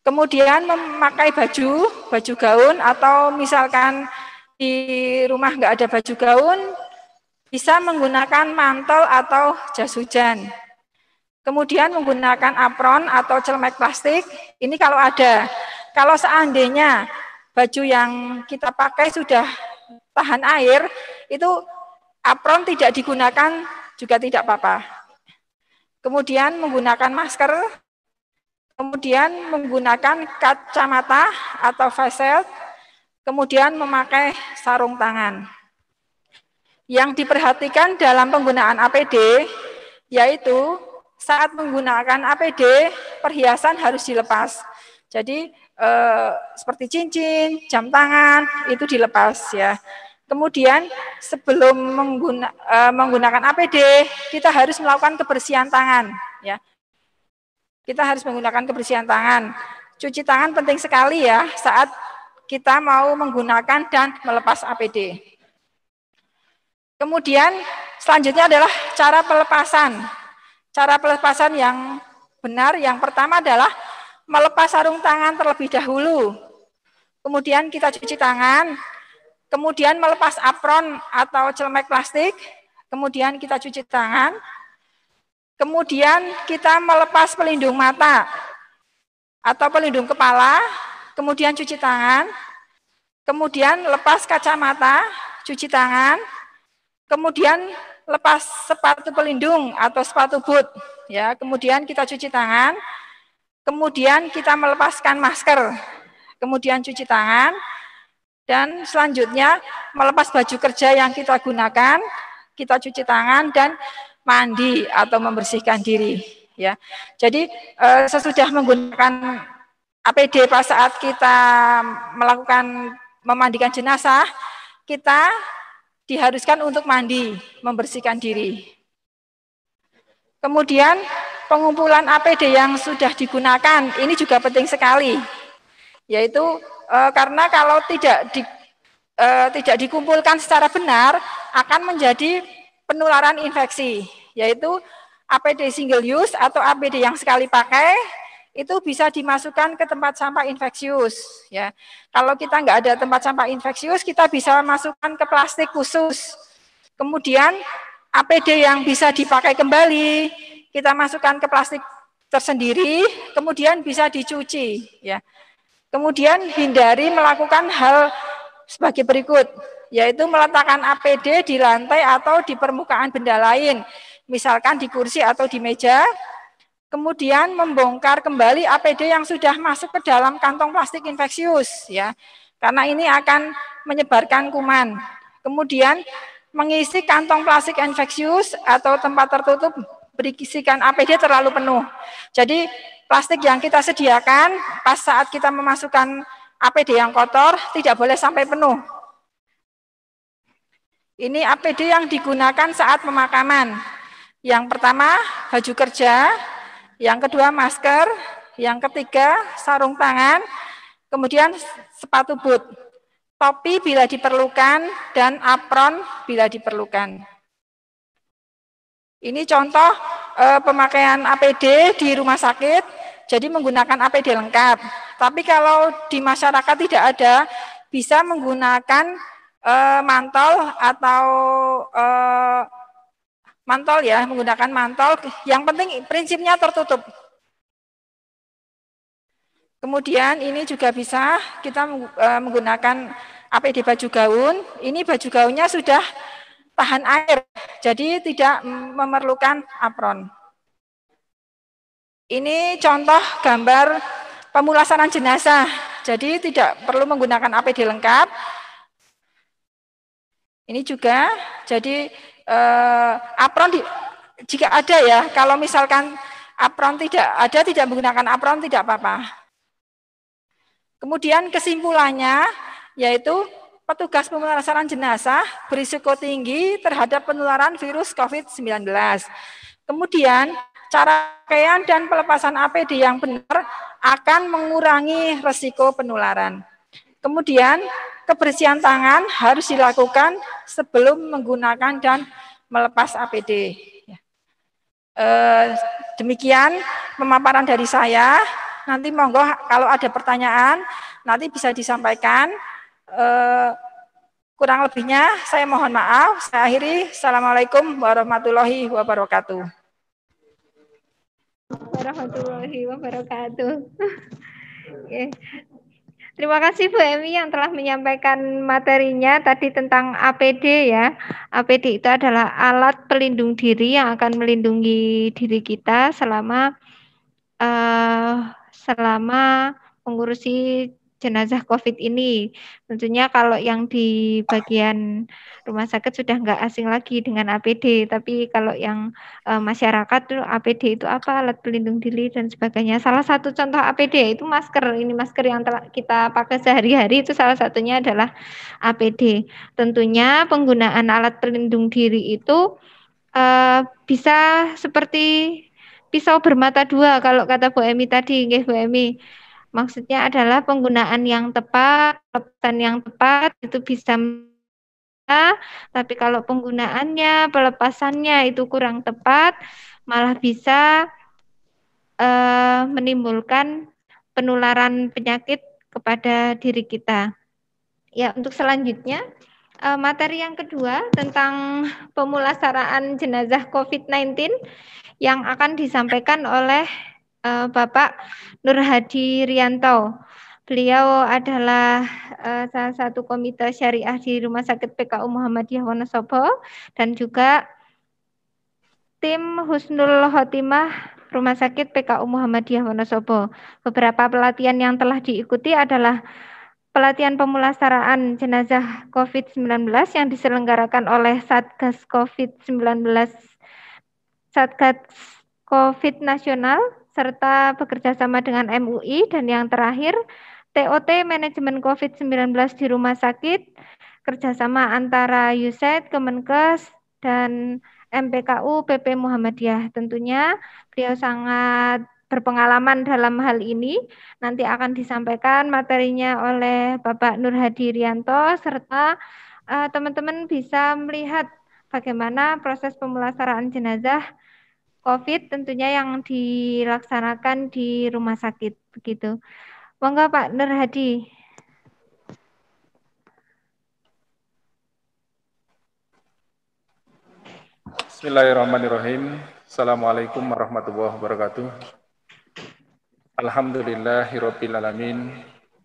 Kemudian memakai baju gaun atau misalkan di rumah nggak ada baju gaun, bisa menggunakan mantel atau jas hujan. Kemudian menggunakan apron atau celemek plastik, ini kalau ada. Kalau seandainya baju yang kita pakai sudah tahan air, itu apron tidak digunakan juga tidak apa-apa. Kemudian menggunakan masker, kemudian menggunakan kacamata atau face shield, kemudian memakai sarung tangan. Yang diperhatikan dalam penggunaan APD yaitu saat menggunakan APD perhiasan harus dilepas. Jadi seperti cincin, jam tangan itu dilepas ya. Kemudian sebelum menggunakan APD kita harus melakukan kebersihan tangan ya. Kita harus menggunakan kebersihan tangan. Cuci tangan penting sekali ya saat kita mau menggunakan dan melepas APD. Kemudian selanjutnya adalah cara pelepasan. Cara pelepasan yang benar yang pertama adalah melepas sarung tangan terlebih dahulu. Kemudian kita cuci tangan. Kemudian melepas apron atau celemek plastik. Kemudian kita cuci tangan. Kemudian kita melepas pelindung mata atau pelindung kepala. Kemudian cuci tangan. Kemudian lepas kacamata, cuci tangan. Kemudian lepas sepatu pelindung atau sepatu boot, ya. Kemudian kita cuci tangan. Kemudian kita melepaskan masker. Kemudian cuci tangan. Dan selanjutnya melepas baju kerja yang kita gunakan, kita cuci tangan dan mandi atau membersihkan diri. Ya, jadi sesudah menggunakan APD pada saat kita melakukan memandikan jenazah, kita diharuskan untuk mandi, membersihkan diri. Kemudian pengumpulan APD yang sudah digunakan ini juga penting sekali, yaitu karena kalau tidak dikumpulkan secara benar akan menjadi penularan infeksi, yaitu APD single use atau APD yang sekali pakai itu bisa dimasukkan ke tempat sampah infeksius. Ya, kalau kita nggak ada tempat sampah infeksius, kita bisa masukkan ke plastik khusus. Kemudian APD yang bisa dipakai kembali kita masukkan ke plastik tersendiri, kemudian bisa dicuci. Ya. Kemudian hindari melakukan hal sebagai berikut, yaitu meletakkan APD di lantai atau di permukaan benda lain, misalkan di kursi atau di meja. Kemudian membongkar kembali APD yang sudah masuk ke dalam kantong plastik infeksius, ya, karena ini akan menyebarkan kuman. Kemudian mengisi kantong plastik infeksius atau tempat tertutup berisikan APD terlalu penuh. Jadi plastik yang kita sediakan pas saat kita memasukkan APD yang kotor tidak boleh sampai penuh. Ini APD yang digunakan saat pemakaman. Yang pertama baju kerja, yang kedua masker, yang ketiga sarung tangan, kemudian sepatu boot, topi bila diperlukan, dan apron bila diperlukan. Ini contoh pemakaian APD di rumah sakit, jadi menggunakan APD lengkap. Tapi kalau di masyarakat tidak ada, bisa menggunakan mantol atau mantol ya, menggunakan mantol. Yang penting prinsipnya tertutup. Kemudian ini juga bisa kita menggunakan APD baju gaun. Ini baju gaunnya sudah tahan air, jadi tidak memerlukan apron. Ini contoh gambar pemulasaran jenazah. Jadi tidak perlu menggunakan APD lengkap. Ini juga, jadi apron jika ada ya, kalau misalkan apron tidak ada, tidak menggunakan apron tidak apa-apa. Kemudian kesimpulannya yaitu petugas pemulasaran jenazah berisiko tinggi terhadap penularan virus COVID-19. Kemudian cara pakaian dan pelepasan APD yang benar akan mengurangi risiko penularan. Kemudian kebersihan tangan harus dilakukan sebelum menggunakan dan melepas APD. Demikian pemaparan dari saya. Nanti monggo kalau ada pertanyaan nanti bisa disampaikan. Kurang lebihnya saya mohon maaf. Saya akhiri. Assalamualaikum warahmatullahi wabarakatuh. Warahmatullahi wabarakatuh. Okay. Terima kasih Bu Emi yang telah menyampaikan materinya tadi tentang APD ya. APD itu adalah alat pelindung diri yang akan melindungi diri kita selama mengurusi jenazah COVID ini. Tentunya kalau yang di bagian rumah sakit sudah nggak asing lagi dengan APD, tapi kalau yang masyarakat tuh APD itu apa, alat pelindung diri dan sebagainya. Salah satu contoh APD itu masker. Ini masker yang telah kita pakai sehari-hari itu salah satunya adalah APD. Tentunya penggunaan alat pelindung diri itu bisa seperti pisau bermata dua kalau kata Bu Emi tadi, nggih Bu Emi. Maksudnya adalah penggunaan yang tepat, pelepasan yang tepat itu bisa, tapi kalau penggunaannya, pelepasannya itu kurang tepat, malah bisa menimbulkan penularan penyakit kepada diri kita. Ya, untuk selanjutnya, materi yang kedua tentang pemulasaraan jenazah COVID-19 yang akan disampaikan oleh Bapak Nur Hadi Rianto. Beliau adalah salah satu komite syariah di Rumah Sakit PKU Muhammadiyah Wonosobo dan juga tim Husnul Khotimah Rumah Sakit PKU Muhammadiyah Wonosobo. Beberapa pelatihan yang telah diikuti adalah pelatihan pemulasaraan jenazah COVID-19 yang diselenggarakan oleh Satgas COVID Nasional serta bekerjasama dengan MUI, dan yang terakhir TOT manajemen COVID-19 di rumah sakit kerjasama antara USAID, Kemenkes, dan MPKU PP Muhammadiyah. Tentunya beliau sangat berpengalaman dalam hal ini. Nanti akan disampaikan materinya oleh Bapak Nur Hadi Rianto, serta teman-teman bisa melihat bagaimana proses pemulasaraan jenazah COVID tentunya yang dilaksanakan di rumah sakit. Begitu. Monggo Pak Nur Hadi. Bismillahirrahmanirrahim. Assalamualaikum warahmatullahi wabarakatuh. Alhamdulillahirabbil alamin.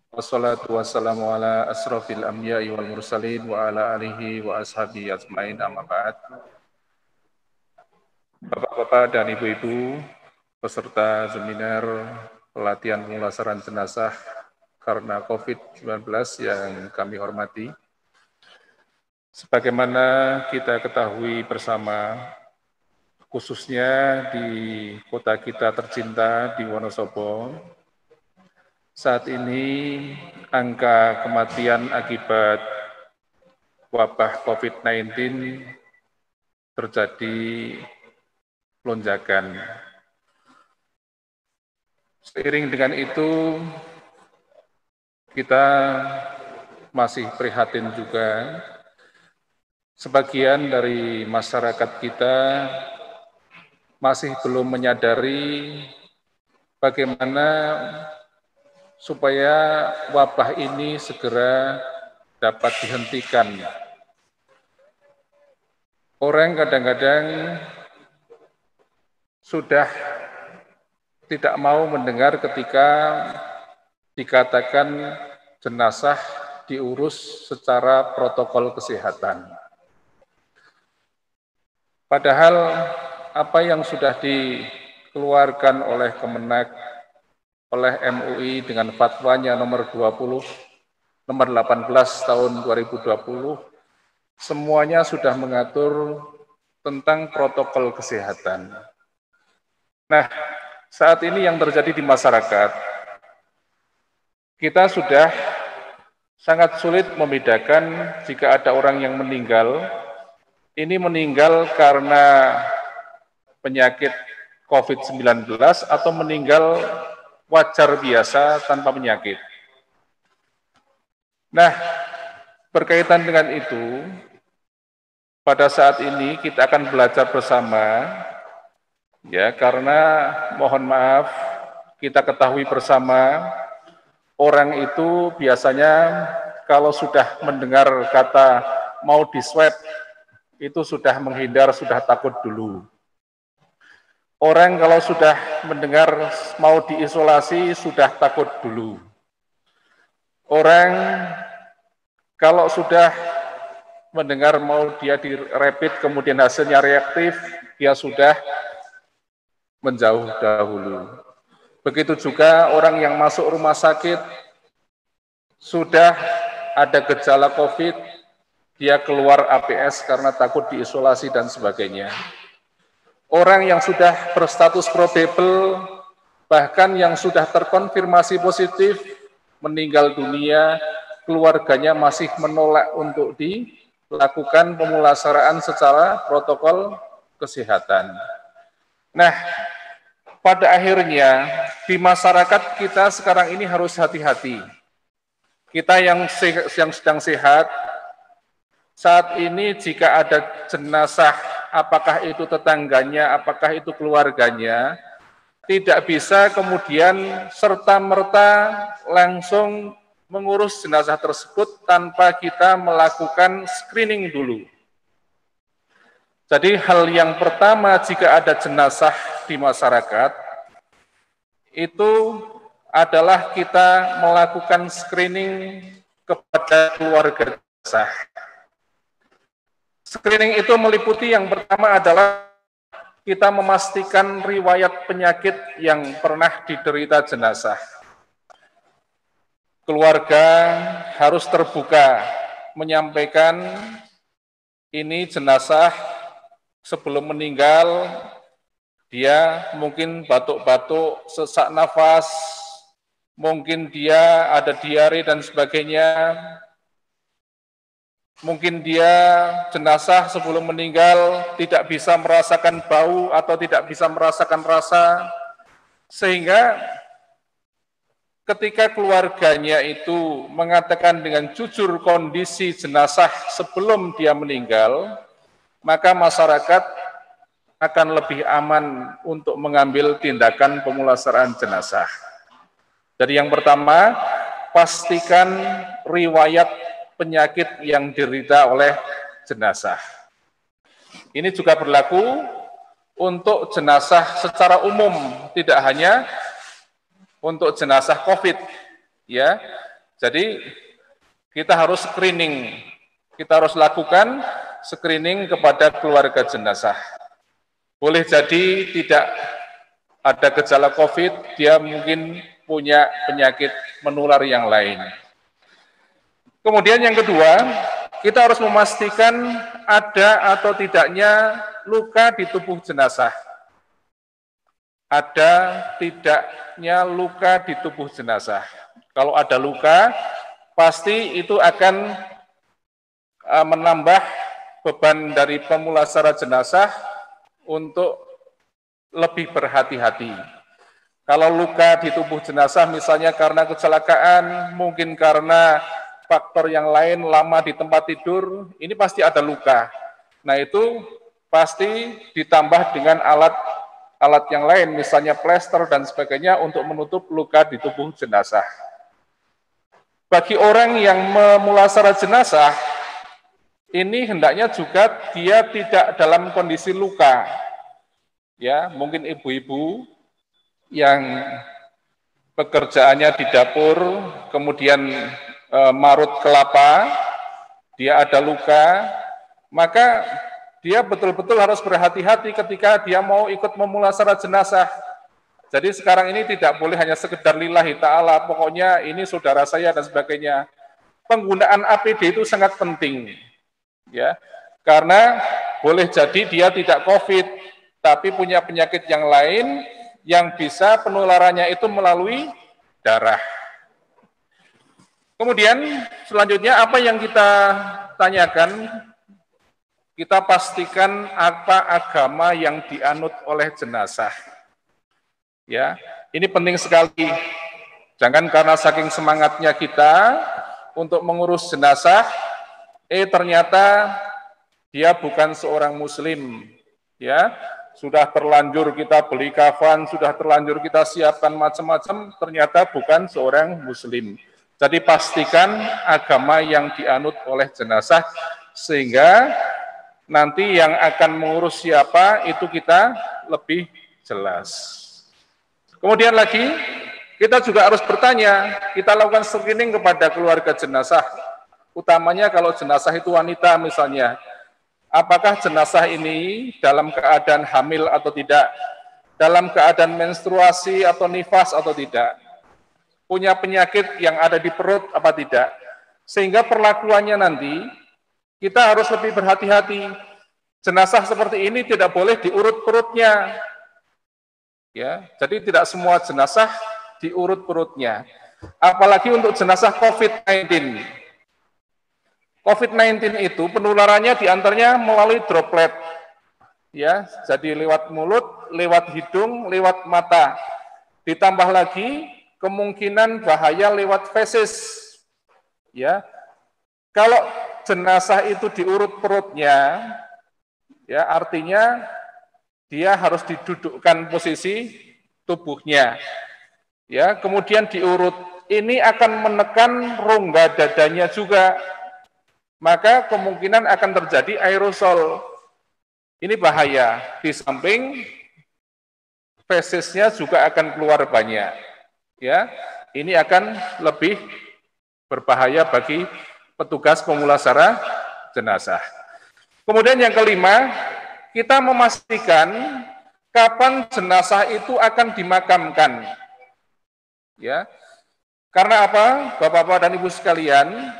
Wassalatu wassalamu ala asrofil anbiya'i wal mursalin wa ala alihi wa ashabihi ajmain, amma ba'd. Bapak-bapak dan ibu-ibu peserta seminar pelatihan pemulasaran jenazah karena COVID-19 yang kami hormati. Sebagaimana kita ketahui bersama, khususnya di kota kita tercinta di Wonosobo, saat ini angka kematian akibat wabah COVID-19 terjadi lonjakan. Seiring dengan itu, kita masih prihatin juga. Sebagian dari masyarakat kita masih belum menyadari bagaimana supaya wabah ini segera dapat dihentikan. Orang kadang-kadang sudah tidak mau mendengar ketika dikatakan jenazah diurus secara protokol kesehatan. Padahal apa yang sudah dikeluarkan oleh Kemenak, oleh MUI dengan fatwanya nomor 18 tahun 2020, semuanya sudah mengatur tentang protokol kesehatan. Nah, saat ini yang terjadi di masyarakat, kita sudah sangat sulit membedakan jika ada orang yang meninggal, ini meninggal karena penyakit COVID-19 atau meninggal wajar biasa tanpa penyakit. Nah, berkaitan dengan itu, pada saat ini kita akan belajar bersama, ya, karena mohon maaf, kita ketahui bersama, orang itu biasanya kalau sudah mendengar kata mau di-swab, itu sudah menghindar, sudah takut dulu. Orang kalau sudah mendengar mau diisolasi, sudah takut dulu. Orang kalau sudah mendengar mau dia di rapid, kemudian hasilnya reaktif, dia sudah menjauh dahulu. Begitu juga orang yang masuk rumah sakit, sudah ada gejala COVID, dia keluar APS karena takut diisolasi dan sebagainya. Orang yang sudah berstatus probable, bahkan yang sudah terkonfirmasi positif, meninggal dunia, keluarganya masih menolak untuk dilakukan pemulasaraan secara protokol kesehatan. Nah, pada akhirnya di masyarakat kita sekarang ini harus hati-hati. Kita yang sedang sehat, saat ini jika ada jenazah, apakah itu tetangganya, apakah itu keluarganya, tidak bisa kemudian serta-merta langsung mengurus jenazah tersebut tanpa kita melakukan screening dulu. Jadi hal yang pertama jika ada jenazah di masyarakat, itu adalah kita melakukan screening kepada keluarga jenazah. Screening itu meliputi yang pertama adalah kita memastikan riwayat penyakit yang pernah diderita jenazah. keluarga harus terbuka menyampaikan ini jenazah sebelum meninggal, dia mungkin batuk-batuk, sesak nafas, mungkin dia ada diare dan sebagainya, mungkin dia jenazah sebelum meninggal tidak bisa merasakan bau atau tidak bisa merasakan rasa, sehingga ketika keluarganya itu mengatakan dengan jujur kondisi jenazah sebelum dia meninggal, maka masyarakat akan lebih aman untuk mengambil tindakan pemulasaraan jenazah. Jadi yang pertama, pastikan riwayat penyakit yang diderita oleh jenazah. Ini juga berlaku untuk jenazah secara umum, tidak hanya untuk jenazah COVID, ya. Jadi kita harus screening, kita harus lakukan screening kepada keluarga jenazah. Boleh jadi tidak ada gejala COVID, dia mungkin punya penyakit menular yang lain. Kemudian yang kedua, kita harus memastikan ada atau tidaknya luka di tubuh jenazah. Ada tidaknya luka di tubuh jenazah. Kalau ada luka, pasti itu akan menambah beban dari pemulasara jenazah untuk lebih berhati-hati. Kalau luka di tubuh jenazah misalnya karena kecelakaan, mungkin karena faktor yang lain, lama di tempat tidur, ini pasti ada luka. Nah itu pasti ditambah dengan alat yang lain, misalnya plester dan sebagainya untuk menutup luka di tubuh jenazah. Bagi orang yang memulasara jenazah, ini hendaknya juga dia tidak dalam kondisi luka. Ya, mungkin ibu-ibu yang pekerjaannya di dapur, kemudian marut kelapa, dia ada luka, maka dia betul-betul harus berhati-hati ketika dia mau ikut memulasara jenazah. Jadi sekarang ini tidak boleh hanya sekedar lillahi ta'ala, pokoknya ini saudara saya dan sebagainya. Penggunaan APD itu sangat penting, ya, karena boleh jadi dia tidak COVID, tapi punya penyakit yang lain yang bisa penularannya itu melalui darah. Kemudian selanjutnya apa yang kita tanyakan, kita pastikan apa agama yang dianut oleh jenazah. Ya, ini penting sekali. Jangan karena saking semangatnya kita untuk mengurus jenazah, ternyata dia bukan seorang muslim. Ya, sudah terlanjur kita beli kafan, sudah terlanjur kita siapkan macam-macam, ternyata bukan seorang muslim. Jadi pastikan agama yang dianut oleh jenazah, sehingga nanti yang akan mengurus siapa itu kita lebih jelas. Kemudian lagi, kita juga harus bertanya, kita lakukan screening kepada keluarga jenazah, utamanya kalau jenazah itu wanita misalnya, apakah jenazah ini dalam keadaan hamil atau tidak, dalam keadaan menstruasi atau nifas atau tidak, punya penyakit yang ada di perut apa tidak, sehingga perlakuannya nanti kita harus lebih berhati-hati. Jenazah seperti ini tidak boleh diurut perutnya, ya. Jadi tidak semua jenazah diurut perutnya. Apalagi untuk jenazah COVID-19. COVID-19 itu penularannya diantaranya melalui droplet, ya. Jadi lewat mulut, lewat hidung, lewat mata. Ditambah lagi kemungkinan bahaya lewat feses, ya. Kalau jenazah itu diurut perutnya, ya artinya dia harus didudukkan posisi tubuhnya, ya. Kemudian diurut, ini akan menekan rongga dadanya juga, maka kemungkinan akan terjadi aerosol. Ini bahaya. Di samping fesesnya juga akan keluar banyak, ya. Ini akan lebih berbahaya bagi petugas pemulasara jenazah. Kemudian yang kelima, kita memastikan kapan jenazah itu akan dimakamkan. Ya. Karena apa? Bapak-bapak dan Ibu sekalian,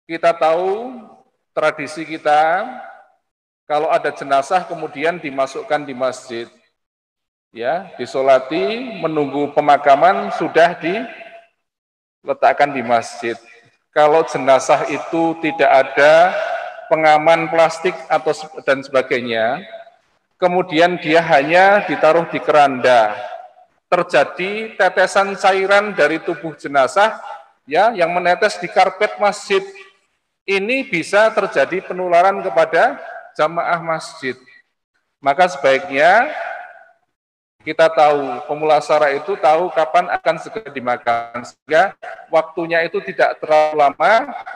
kita tahu tradisi kita, kalau ada jenazah kemudian dimasukkan di masjid, ya, disolati, menunggu pemakaman, sudah diletakkan di masjid. Kalau jenazah itu tidak ada pengaman plastik atau dan sebagainya, kemudian dia hanya ditaruh di keranda, terjadi tetesan cairan dari tubuh jenazah, ya, yang menetes di karpet masjid. Ini bisa terjadi penularan kepada jamaah masjid. Maka sebaiknya kita tahu, pemulasara itu tahu kapan akan segera dimakan, sehingga waktunya itu tidak terlalu lama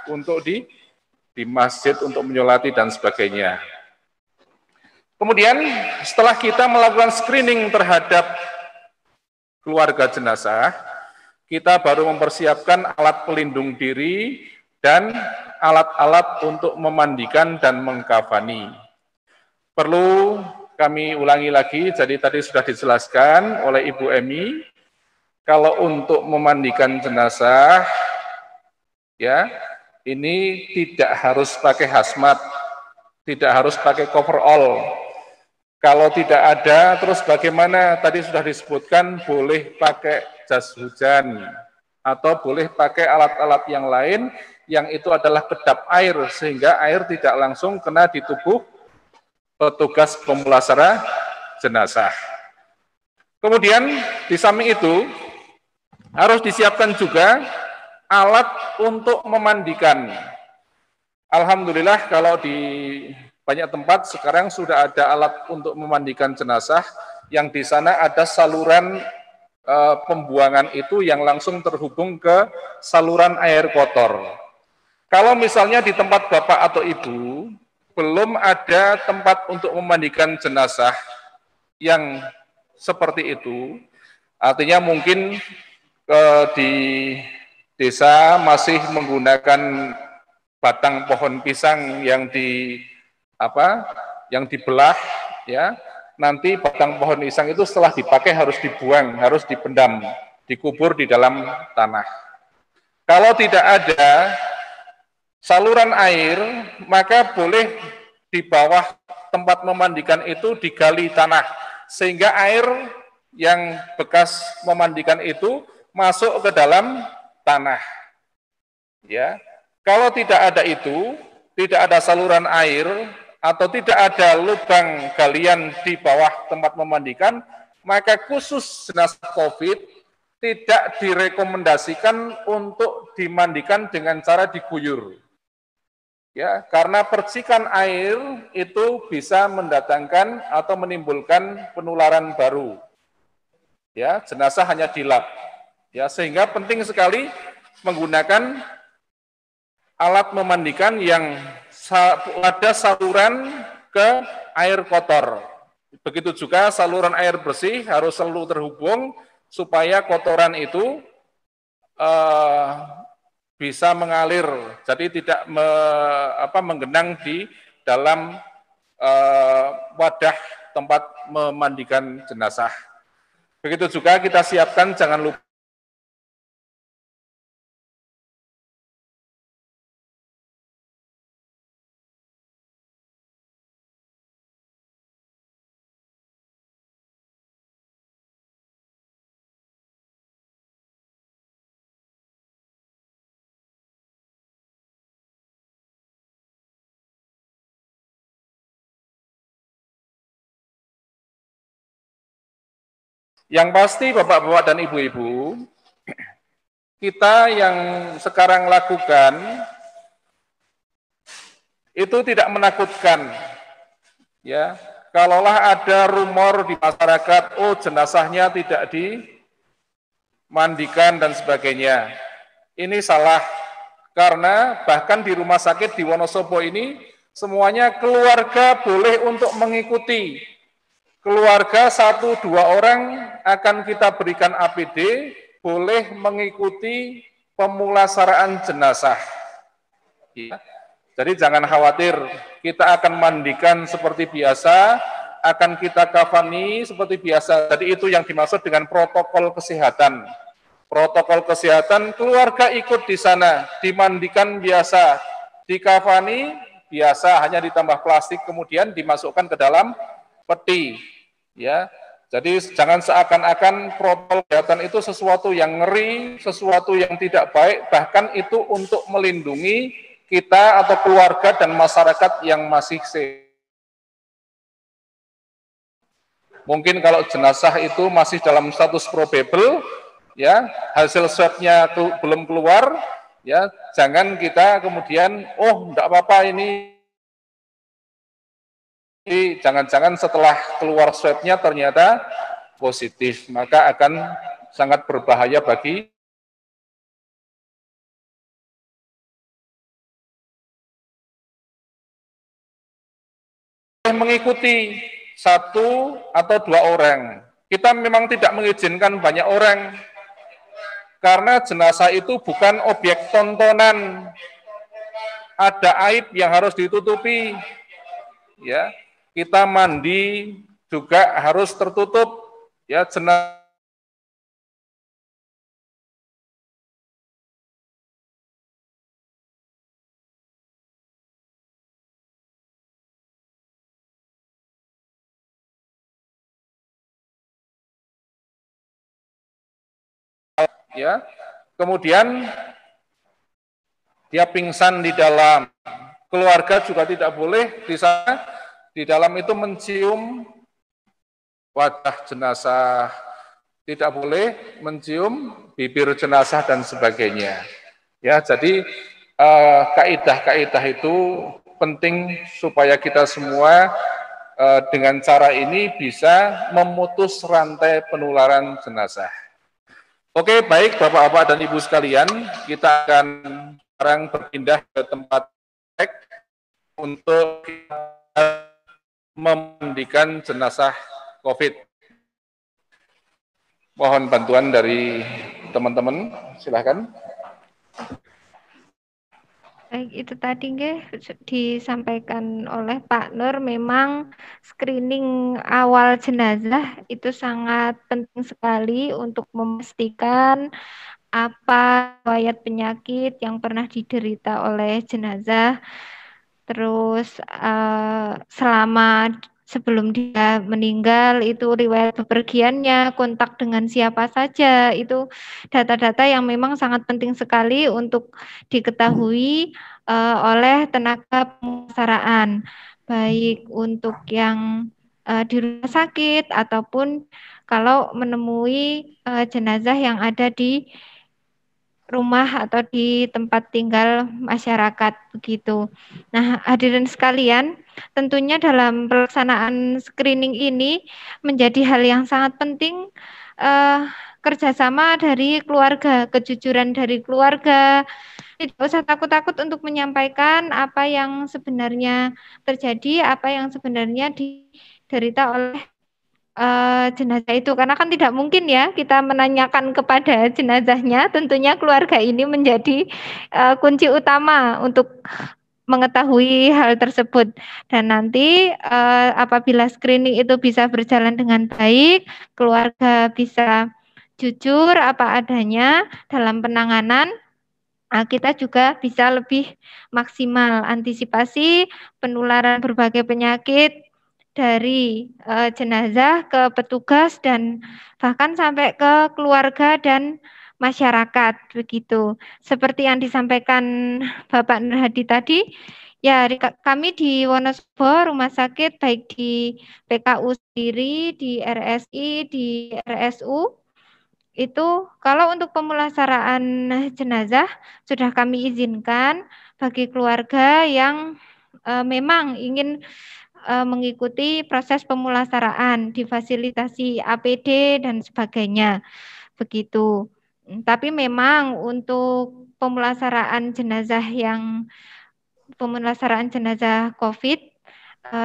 untuk di masjid untuk menyolati dan sebagainya. Kemudian setelah kita melakukan screening terhadap keluarga jenazah, kita baru mempersiapkan alat pelindung diri dan alat-alat untuk memandikan dan mengkafani. Perlu kami ulangi lagi, jadi tadi sudah dijelaskan oleh Ibu Emi, kalau untuk memandikan jenazah, ya, ini tidak harus pakai hazmat, tidak harus pakai coverall. Kalau tidak ada, terus bagaimana? Tadi sudah disebutkan boleh pakai jas hujan, atau boleh pakai alat-alat yang lain, yang itu adalah kedap air, sehingga air tidak langsung kena di tubuh petugas pemulasara jenazah. Kemudian di samping itu harus disiapkan juga alat untuk memandikan. Alhamdulillah kalau di banyak tempat sekarang sudah ada alat untuk memandikan jenazah, yang di sana ada saluran pembuangan itu yang langsung terhubung ke saluran air kotor. Kalau misalnya di tempat Bapak atau Ibu belum ada tempat untuk memandikan jenazah yang seperti itu, artinya mungkin di desa masih menggunakan batang pohon pisang yang dibelah, ya, nanti batang pohon pisang itu setelah dipakai harus dibuang, harus dipendam, dikubur di dalam tanah. Kalau tidak ada saluran air, maka boleh di bawah tempat memandikan itu digali tanah, sehingga air yang bekas memandikan itu masuk ke dalam tanah. Ya, kalau tidak ada itu, tidak ada saluran air atau tidak ada lubang galian di bawah tempat memandikan, maka khusus jenazah COVID tidak direkomendasikan untuk dimandikan dengan cara diguyur. Ya, karena percikan air itu bisa mendatangkan atau menimbulkan penularan baru. Ya, jenazah hanya dilap. Ya, sehingga penting sekali menggunakan alat memandikan yang ada saluran ke air kotor. Begitu juga saluran air bersih harus selalu terhubung supaya kotoran itu bisa mengalir, jadi tidak menggenang di dalam wadah tempat memandikan jenazah. Begitu juga kita siapkan, jangan lupa yang pasti Bapak-bapak dan Ibu-ibu, kita yang sekarang lakukan itu tidak menakutkan. Ya, kalaulah ada rumor di masyarakat, oh jenazahnya tidak dimandikan dan sebagainya. Ini salah, karena bahkan di rumah sakit di Wonosobo ini semuanya keluarga boleh untuk mengikuti. Keluarga 1-2 orang akan kita berikan APD, boleh mengikuti pemulasaraan jenazah. Ya. Jadi jangan khawatir, kita akan mandikan seperti biasa, akan kita kafani seperti biasa. Jadi itu yang dimaksud dengan protokol kesehatan. protokol kesehatan, keluarga ikut di sana, dimandikan biasa, dikafani biasa, hanya ditambah plastik, kemudian dimasukkan ke dalam peti. Ya, jadi jangan seakan-akan protokol kesehatan itu sesuatu yang ngeri, sesuatu yang tidak baik, bahkan itu untuk melindungi kita atau keluarga dan masyarakat yang masih sehat. Mungkin kalau jenazah itu masih dalam status probable, ya, hasil swabnya belum keluar, ya, jangan kita kemudian, oh, enggak apa-apa ini, jangan-jangan setelah keluar swabnya ternyata positif, maka akan sangat berbahaya bagi mengikuti satu atau dua orang. Kita memang tidak mengizinkan banyak orang, karena jenazah itu bukan objek tontonan. Ada aib yang harus ditutupi. Ya, kita mandi juga harus tertutup. Ya, jenazah ya. Kemudian dia pingsan di dalam. Keluarga juga tidak boleh di sana, di dalam itu mencium wajah jenazah, tidak boleh mencium bibir jenazah dan sebagainya. Ya, jadi kaidah-kaidah itu penting supaya kita semua dengan cara ini bisa memutus rantai penularan jenazah. Oke, baik Bapak-Bapak dan Ibu sekalian, kita akan sekarang berpindah ke tempat untuk memandikan jenazah COVID. Mohon bantuan dari teman-teman, silahkan. Baik, itu tadi disampaikan oleh Pak Nur, memang screening awal jenazah itu sangat penting sekali untuk memastikan apa riwayat penyakit yang pernah diderita oleh jenazah, terus selama sebelum dia meninggal itu riwayat bepergiannya, kontak dengan siapa saja, itu data-data yang memang sangat penting sekali untuk diketahui oleh tenaga pemasaran, baik untuk yang di rumah sakit ataupun kalau menemui jenazah yang ada di rumah atau di tempat tinggal masyarakat begitu. Nah, hadirin sekalian, tentunya dalam pelaksanaan screening ini menjadi hal yang sangat penting kerjasama dari keluarga, kejujuran dari keluarga. Tidak usah takut-takut untuk menyampaikan apa yang sebenarnya terjadi, apa yang sebenarnya diderita oleh jenazah itu, karena kan tidak mungkin ya kita menanyakan kepada jenazahnya, tentunya keluarga ini menjadi kunci utama untuk mengetahui hal tersebut. Dan nanti apabila screening itu bisa berjalan dengan baik, keluarga bisa jujur apa adanya dalam penanganan, kita juga bisa lebih maksimal antisipasi penularan berbagai penyakit dari jenazah ke petugas dan bahkan sampai ke keluarga dan masyarakat begitu. Seperti yang disampaikan Bapak Nur Hadi tadi, ya kami di Wonosobo rumah sakit baik di PKU sendiri, di RSI, di RSU itu kalau untuk pemulasaraan jenazah sudah kami izinkan bagi keluarga yang memang ingin mengikuti proses pemulasaraan, difasilitasi APD dan sebagainya. Begitu. Tapi memang untuk pemulasaraan jenazah COVID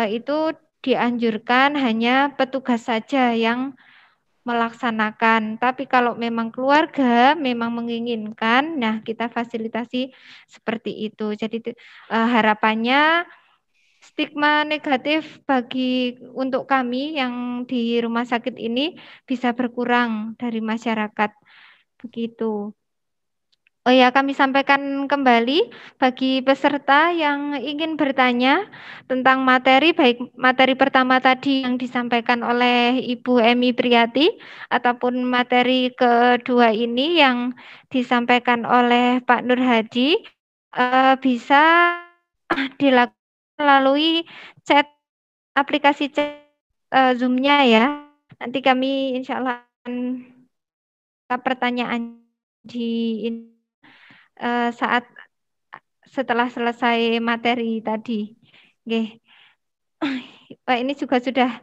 itu dianjurkan hanya petugas saja yang melaksanakan. Tapi kalau memang keluarga memang menginginkan, nah kita fasilitasi seperti itu. Jadi harapannya stigma negatif untuk kami yang di rumah sakit ini bisa berkurang dari masyarakat. Begitu. Oh ya, kami sampaikan kembali bagi peserta yang ingin bertanya tentang materi, baik materi pertama tadi yang disampaikan oleh Ibu Emi Priyati, ataupun materi kedua ini yang disampaikan oleh Pak Nur Hadi, bisa dilakukan melalui chat, aplikasi chat Zoom-nya ya. Nanti kami insya Allah akan pertanyaan di saat setelah selesai materi tadi. Oke. Ini juga sudah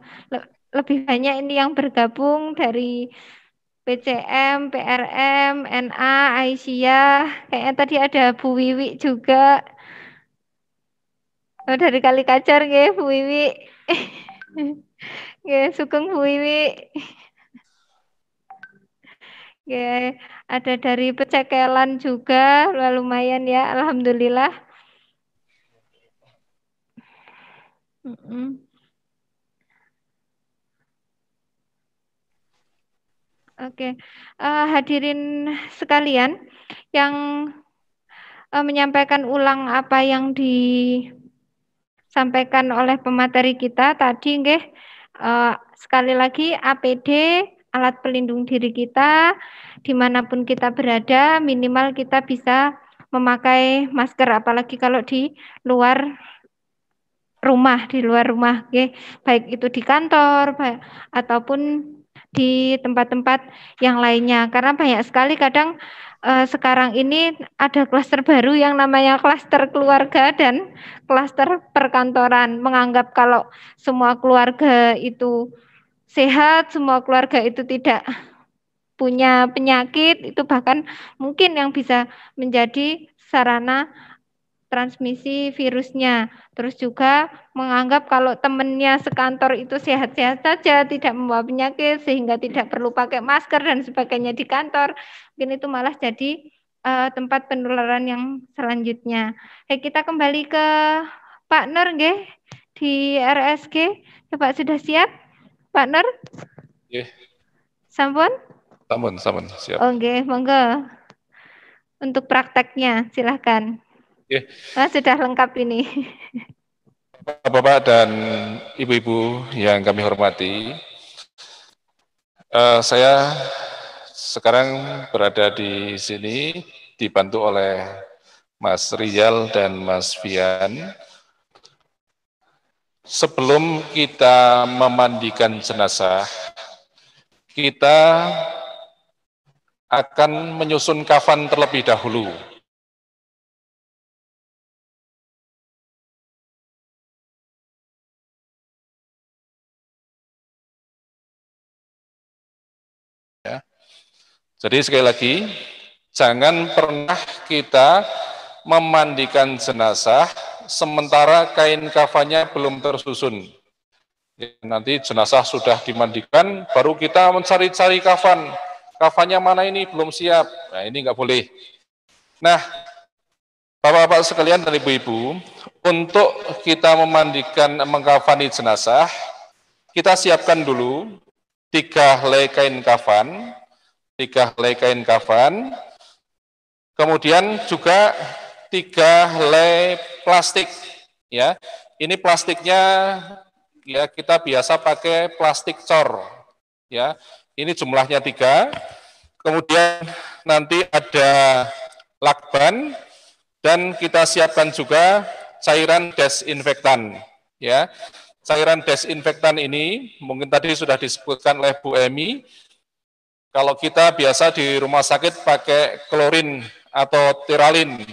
lebih banyak ini yang bergabung dari PCM, PRM, NA, Aisyah. Kayaknya tadi ada Bu Wiwi juga. Oh, dari Kali Kacar nggih, Bu Wiwi. Nggih, sugeng Bu Wiwi. Oke, ada dari Pecekelan juga, lumayan ya, alhamdulillah. Oke, hadirin sekalian yang menyampaikan ulang apa yang disampaikan oleh pemateri kita tadi, nggih. Sekali lagi APD, alat pelindung diri kita, dimanapun kita berada, minimal kita bisa memakai masker, apalagi kalau di luar rumah, okay. Baik itu di kantor, ataupun di tempat-tempat yang lainnya. Karena banyak sekali kadang sekarang ini ada klaster baru yang namanya klaster keluarga dan klaster perkantoran, menganggap kalau semua keluarga itu sehat, semua keluarga itu tidak punya penyakit, itu bahkan mungkin yang bisa menjadi sarana transmisi virusnya. Terus juga menganggap kalau temannya sekantor itu sehat-sehat saja, tidak membawa penyakit, sehingga tidak perlu pakai masker dan sebagainya di kantor. Mungkin itu malah jadi tempat penularan yang selanjutnya. Kita kembali ke Pak Nur, nggih, di RSG. Coba sudah siap, Pak Nur? Yeah. Sampun? Sampun, siap. Oh, nggih, monggo. Untuk prakteknya, silahkan. Yeah. Sudah lengkap ini. Bapak dan Ibu-ibu yang kami hormati, saya sekarang berada di sini dibantu oleh Mas Rizal dan Mas Fian. Sebelum kita memandikan jenazah, kita akan menyusun kafan terlebih dahulu. Ya. Jadi sekali lagi, jangan pernah kita memandikan jenazah sementara kain kafannya belum tersusun. Nanti jenazah sudah dimandikan, baru kita mencari-cari kafan. Kafannya mana ini, belum siap. Nah, ini nggak boleh. Nah, Bapak-bapak sekalian dan Ibu-ibu, untuk kita mengkafani jenazah, kita siapkan dulu 3 helai kain kafan, kemudian juga 3 helai plastik. Ya, ini plastiknya ya kita biasa pakai plastik cor. Ya, ini jumlahnya 3. Kemudian nanti ada lakban dan kita siapkan juga cairan desinfektan. Ya, cairan desinfektan ini mungkin tadi sudah disebutkan oleh Bu Emi. Kalau kita biasa di rumah sakit pakai klorin atau teralin,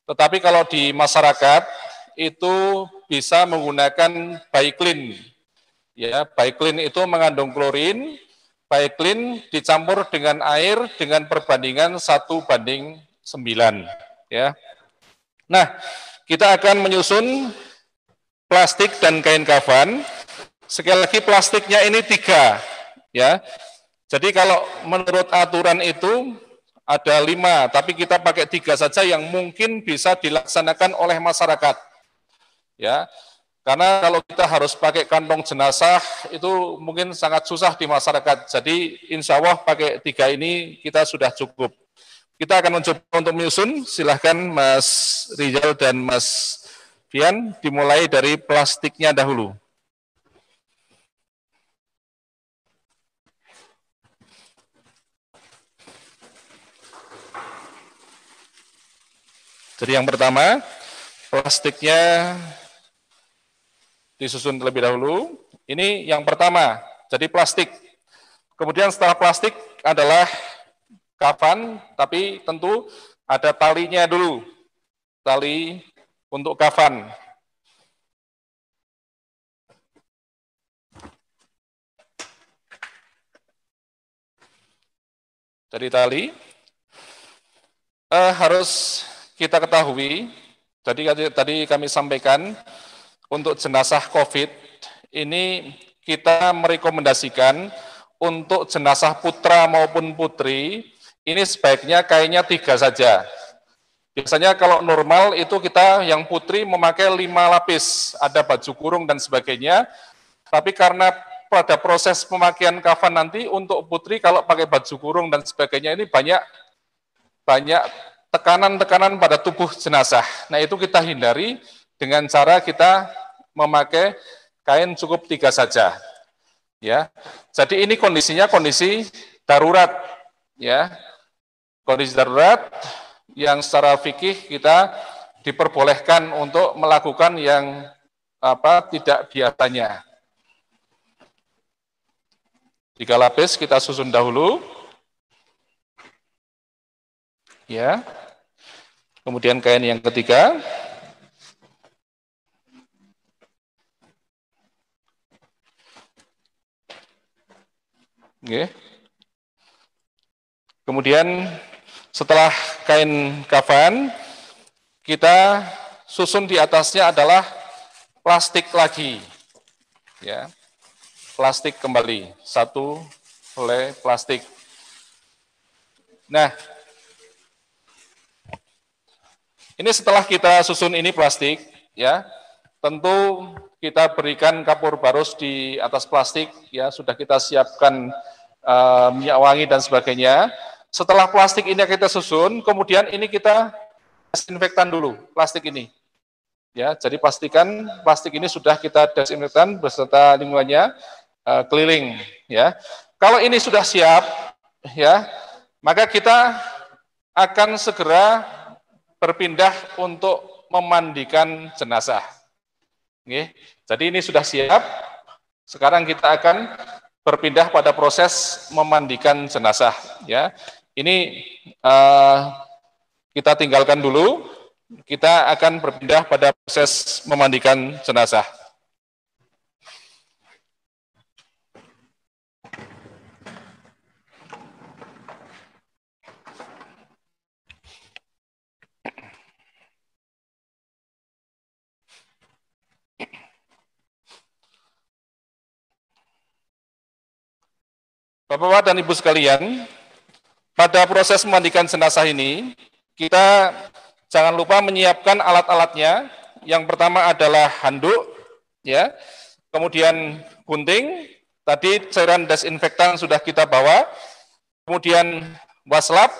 tetapi kalau di masyarakat itu bisa menggunakan Baiklin. Ya, Baiklin itu mengandung klorin, Baiklin dicampur dengan air dengan perbandingan 1:9. Ya. Nah, kita akan menyusun plastik dan kain kafan. Sekali lagi plastiknya ini 3. Ya. Jadi kalau menurut aturan itu ada 5, tapi kita pakai 3 saja yang mungkin bisa dilaksanakan oleh masyarakat. Ya, Karena kalau kita harus pakai kantong jenazah itu mungkin sangat susah di masyarakat. Jadi insya Allah pakai 3 ini kita sudah cukup. Kita akan mencoba untuk menyusun. Silahkan Mas Rizal dan Mas Fian dimulai dari plastiknya dahulu. Jadi yang pertama, plastiknya disusun terlebih dahulu. Ini yang pertama, jadi plastik. Kemudian setelah plastik adalah kafan, tapi tentu ada talinya dulu. Tali untuk kafan. Jadi tali harus kita ketahui, tadi kami sampaikan, untuk jenazah COVID ini kita merekomendasikan untuk jenazah putra maupun putri ini sebaiknya kainnya 3 saja. Biasanya kalau normal itu kita yang putri memakai 5 lapis, ada baju kurung dan sebagainya. Tapi karena pada proses pemakaian kafan nanti untuk putri kalau pakai baju kurung dan sebagainya ini banyak tekanan-tekanan pada tubuh jenazah. Nah itu kita hindari dengan cara kita memakai kain cukup 3 saja. Ya, jadi ini kondisinya kondisi darurat. Ya, kondisi darurat yang secara fikih kita diperbolehkan untuk melakukan yang tidak biasanya. 3 lapis kita susun dahulu. Ya. Kemudian kain yang ketiga. Oke. Kemudian setelah kain kafan, kita susun di atasnya adalah plastik lagi. Ya. Plastik kembali, 1 helai plastik. Nah, ini setelah kita susun ini plastik, ya, tentu kita berikan kapur barus di atas plastik, ya, sudah kita siapkan minyak wangi dan sebagainya. Setelah plastik ini kita susun, kemudian ini kita desinfektan dulu plastik ini. Ya, jadi pastikan plastik ini sudah kita desinfektan beserta lingkungannya keliling. Ya, kalau ini sudah siap, ya, maka kita akan segera berpindah untuk memandikan jenazah. Oke, jadi ini sudah siap. Sekarang kita akan berpindah pada proses memandikan jenazah. Ya, ini kita tinggalkan dulu. Kita akan berpindah pada proses memandikan jenazah. Bapak-bapak dan Ibu sekalian, pada proses memandikan jenazah ini, kita jangan lupa menyiapkan alat-alatnya. Yang pertama adalah handuk, ya. Kemudian gunting, tadi cairan desinfektan sudah kita bawa. Kemudian waslap,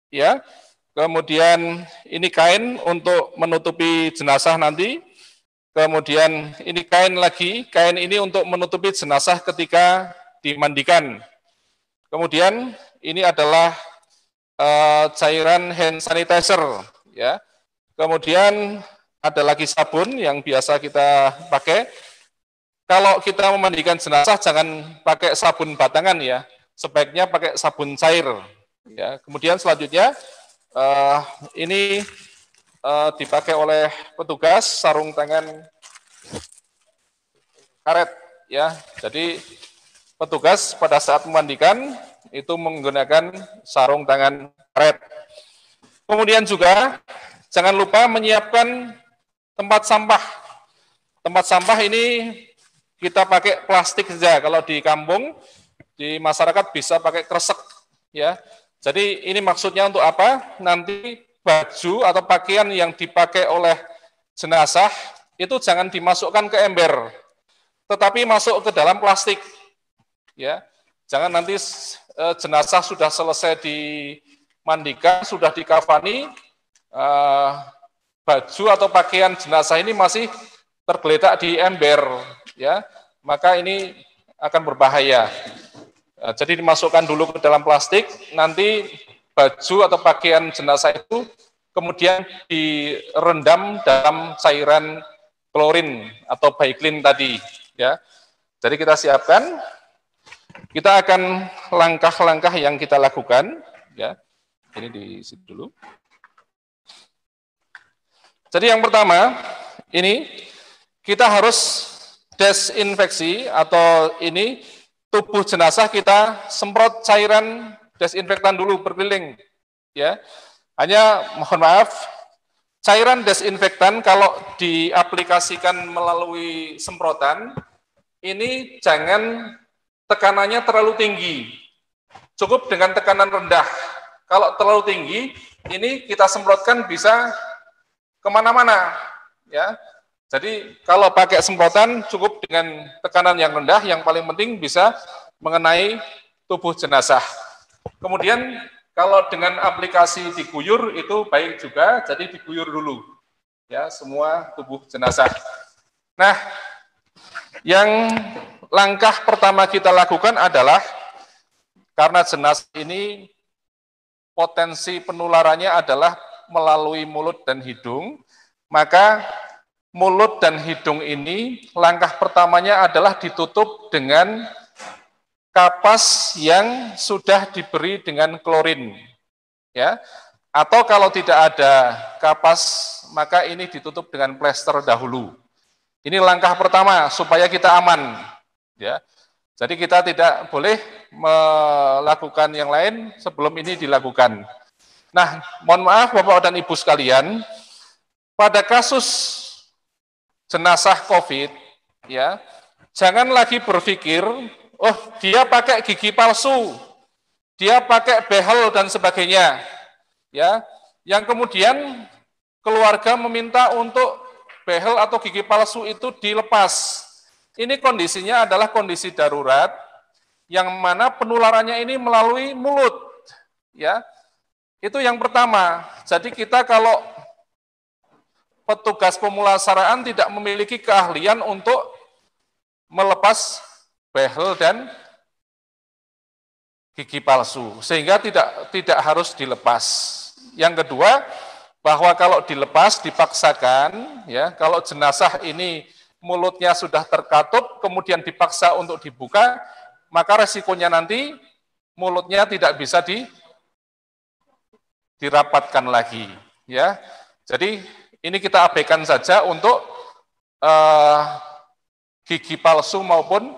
ya. Kemudian ini kain untuk menutupi jenazah nanti. Kemudian ini kain lagi, kain ini untuk menutupi jenazah ketika dimandikan. Kemudian ini adalah cairan hand sanitizer, ya. Kemudian ada lagi sabun yang biasa kita pakai. Kalau kita memandikan jenazah jangan pakai sabun batangan, ya. Sebaiknya pakai sabun cair. Ya. Kemudian selanjutnya ini dipakai oleh petugas sarung tangan karet, ya. Jadi petugas pada saat memandikan itu menggunakan sarung tangan karet. Kemudian juga jangan lupa menyiapkan tempat sampah. Tempat sampah ini kita pakai plastik saja. Kalau di kampung, di masyarakat bisa pakai kresek, ya. Jadi ini maksudnya untuk apa? Nanti baju atau pakaian yang dipakai oleh jenazah itu jangan dimasukkan ke ember, tetapi masuk ke dalam plastik. Ya, jangan nanti jenazah sudah selesai dimandikan, sudah dikafani, baju atau pakaian jenazah ini masih tergeletak di ember, ya, maka ini akan berbahaya. Jadi dimasukkan dulu ke dalam plastik, nanti baju atau pakaian jenazah itu kemudian direndam dalam cairan klorin atau baiklin tadi, ya. Jadi kita siapkan, kita akan langkah-langkah yang kita lakukan, ya. Ini di situ dulu. Jadi yang pertama, ini kita harus desinfeksi atau ini tubuh jenazah kita semprot cairan desinfektan dulu berkeliling, ya. Hanya mohon maaf, cairan desinfektan kalau diaplikasikan melalui semprotan ini jangan tekanannya terlalu tinggi, cukup dengan tekanan rendah. Kalau terlalu tinggi, ini kita semprotkan bisa kemana-mana, ya. Jadi kalau pakai semprotan cukup dengan tekanan yang rendah, yang paling penting bisa mengenai tubuh jenazah. Kemudian kalau dengan aplikasi diguyur itu baik juga, jadi diguyur dulu, ya, semua tubuh jenazah. Nah, yang langkah pertama kita lakukan adalah karena jenazah ini potensi penularannya adalah melalui mulut dan hidung, maka mulut dan hidung ini langkah pertamanya adalah ditutup dengan kapas yang sudah diberi dengan klorin, ya. Atau kalau tidak ada kapas, maka ini ditutup dengan plester dahulu. Ini langkah pertama supaya kita aman, ya. Jadi kita tidak boleh melakukan yang lain sebelum ini dilakukan. Nah, mohon maaf Bapak dan Ibu sekalian, pada kasus jenazah COVID, ya, jangan lagi berpikir, oh dia pakai gigi palsu, dia pakai behel dan sebagainya, ya, yang kemudian keluarga meminta untuk behel atau gigi palsu itu dilepas. Ini kondisinya adalah kondisi darurat, yang mana penularannya ini melalui mulut, ya. Itu yang pertama. Jadi kita kalau petugas pemulasaraan tidak memiliki keahlian untuk melepas behel dan gigi palsu, sehingga tidak harus dilepas. Yang kedua, bahwa kalau dilepas, dipaksakan, ya, kalau jenazah ini mulutnya sudah terkatup, kemudian dipaksa untuk dibuka, maka resikonya nanti mulutnya tidak bisa dirapatkan lagi, ya. Jadi ini kita abaikan saja untuk gigi palsu maupun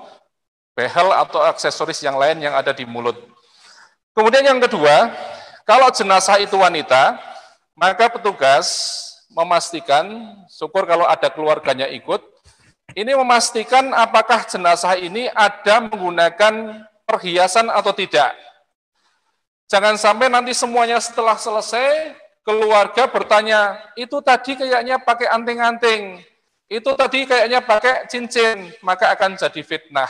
behel atau aksesoris yang lain yang ada di mulut. Kemudian yang kedua, kalau jenazah itu wanita, maka petugas memastikan, syukur kalau ada keluarganya ikut, ini memastikan apakah jenazah ini ada menggunakan perhiasan atau tidak. Jangan sampai nanti semuanya setelah selesai, keluarga bertanya, itu tadi kayaknya pakai anting-anting, itu tadi kayaknya pakai cincin, maka akan jadi fitnah.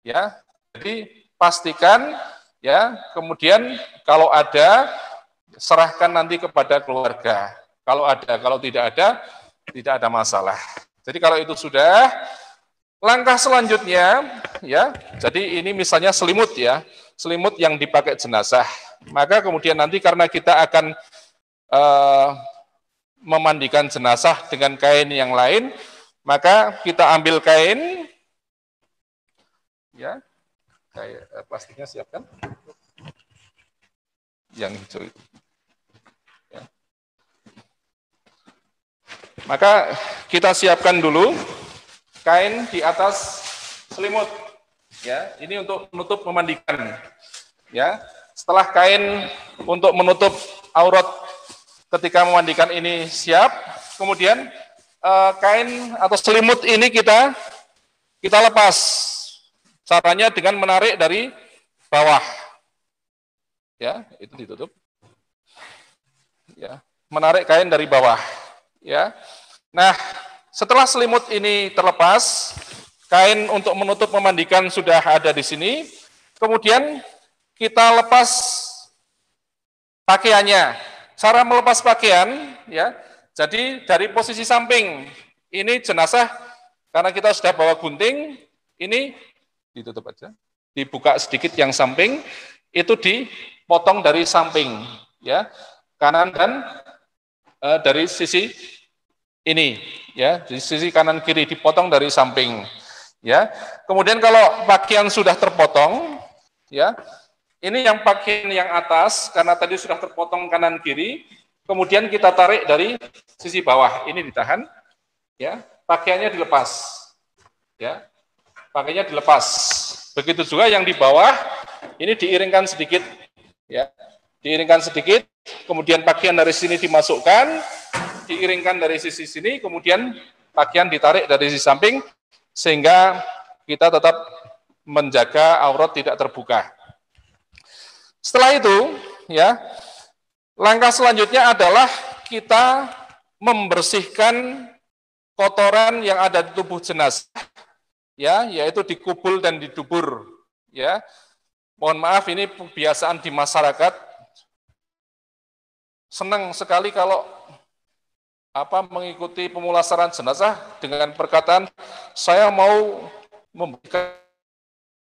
Ya, jadi pastikan, ya, kemudian kalau ada, serahkan nanti kepada keluarga. Kalau ada, kalau tidak ada masalah. Jadi kalau itu sudah, langkah selanjutnya, ya, jadi ini misalnya selimut, ya, selimut yang dipakai jenazah. Maka kemudian nanti karena kita akan memandikan jenazah dengan kain yang lain, maka kita ambil kain, ya, kayak plastiknya siapkan, yang hijau itu. Ya. Maka kita siapkan dulu kain di atas selimut, ya, ini untuk menutup memandikan, ya. Setelah kain untuk menutup aurat ketika memandikan ini siap, kemudian kain atau selimut ini kita lepas. Caranya dengan menarik dari bawah, ya, itu ditutup, ya, menarik kain dari bawah, ya. Nah, setelah selimut ini terlepas, kain untuk menutup memandikan sudah ada di sini. Kemudian kita lepas pakaiannya. Cara melepas pakaian, ya. Jadi dari posisi samping, ini jenazah karena kita sudah bawa gunting, ini ditutup aja, dibuka sedikit yang samping, itu dipotong dari samping, ya, kanan dan dari sisi ini, ya, di sisi kanan kiri dipotong dari samping, ya. Kemudian kalau pakaian sudah terpotong, ya, ini yang pakaian yang atas karena tadi sudah terpotong kanan kiri, kemudian kita tarik dari sisi bawah, ini ditahan, ya, pakaiannya dilepas, ya, pakaiannya dilepas. Begitu juga yang di bawah, ini diiringkan sedikit, ya, diiringkan sedikit, kemudian pakaian dari sini dimasukkan, diiringkan dari sisi sini, kemudian pakaian ditarik dari sisi samping, sehingga kita tetap menjaga aurat tidak terbuka. Setelah itu, ya, langkah selanjutnya adalah kita membersihkan kotoran yang ada di tubuh jenazah, ya, yaitu dikubul dan didubur, ya. Mohon maaf, ini kebiasaan di masyarakat. Senang sekali kalau mengikuti pemulasaran jenazah dengan perkataan saya mau memberikan,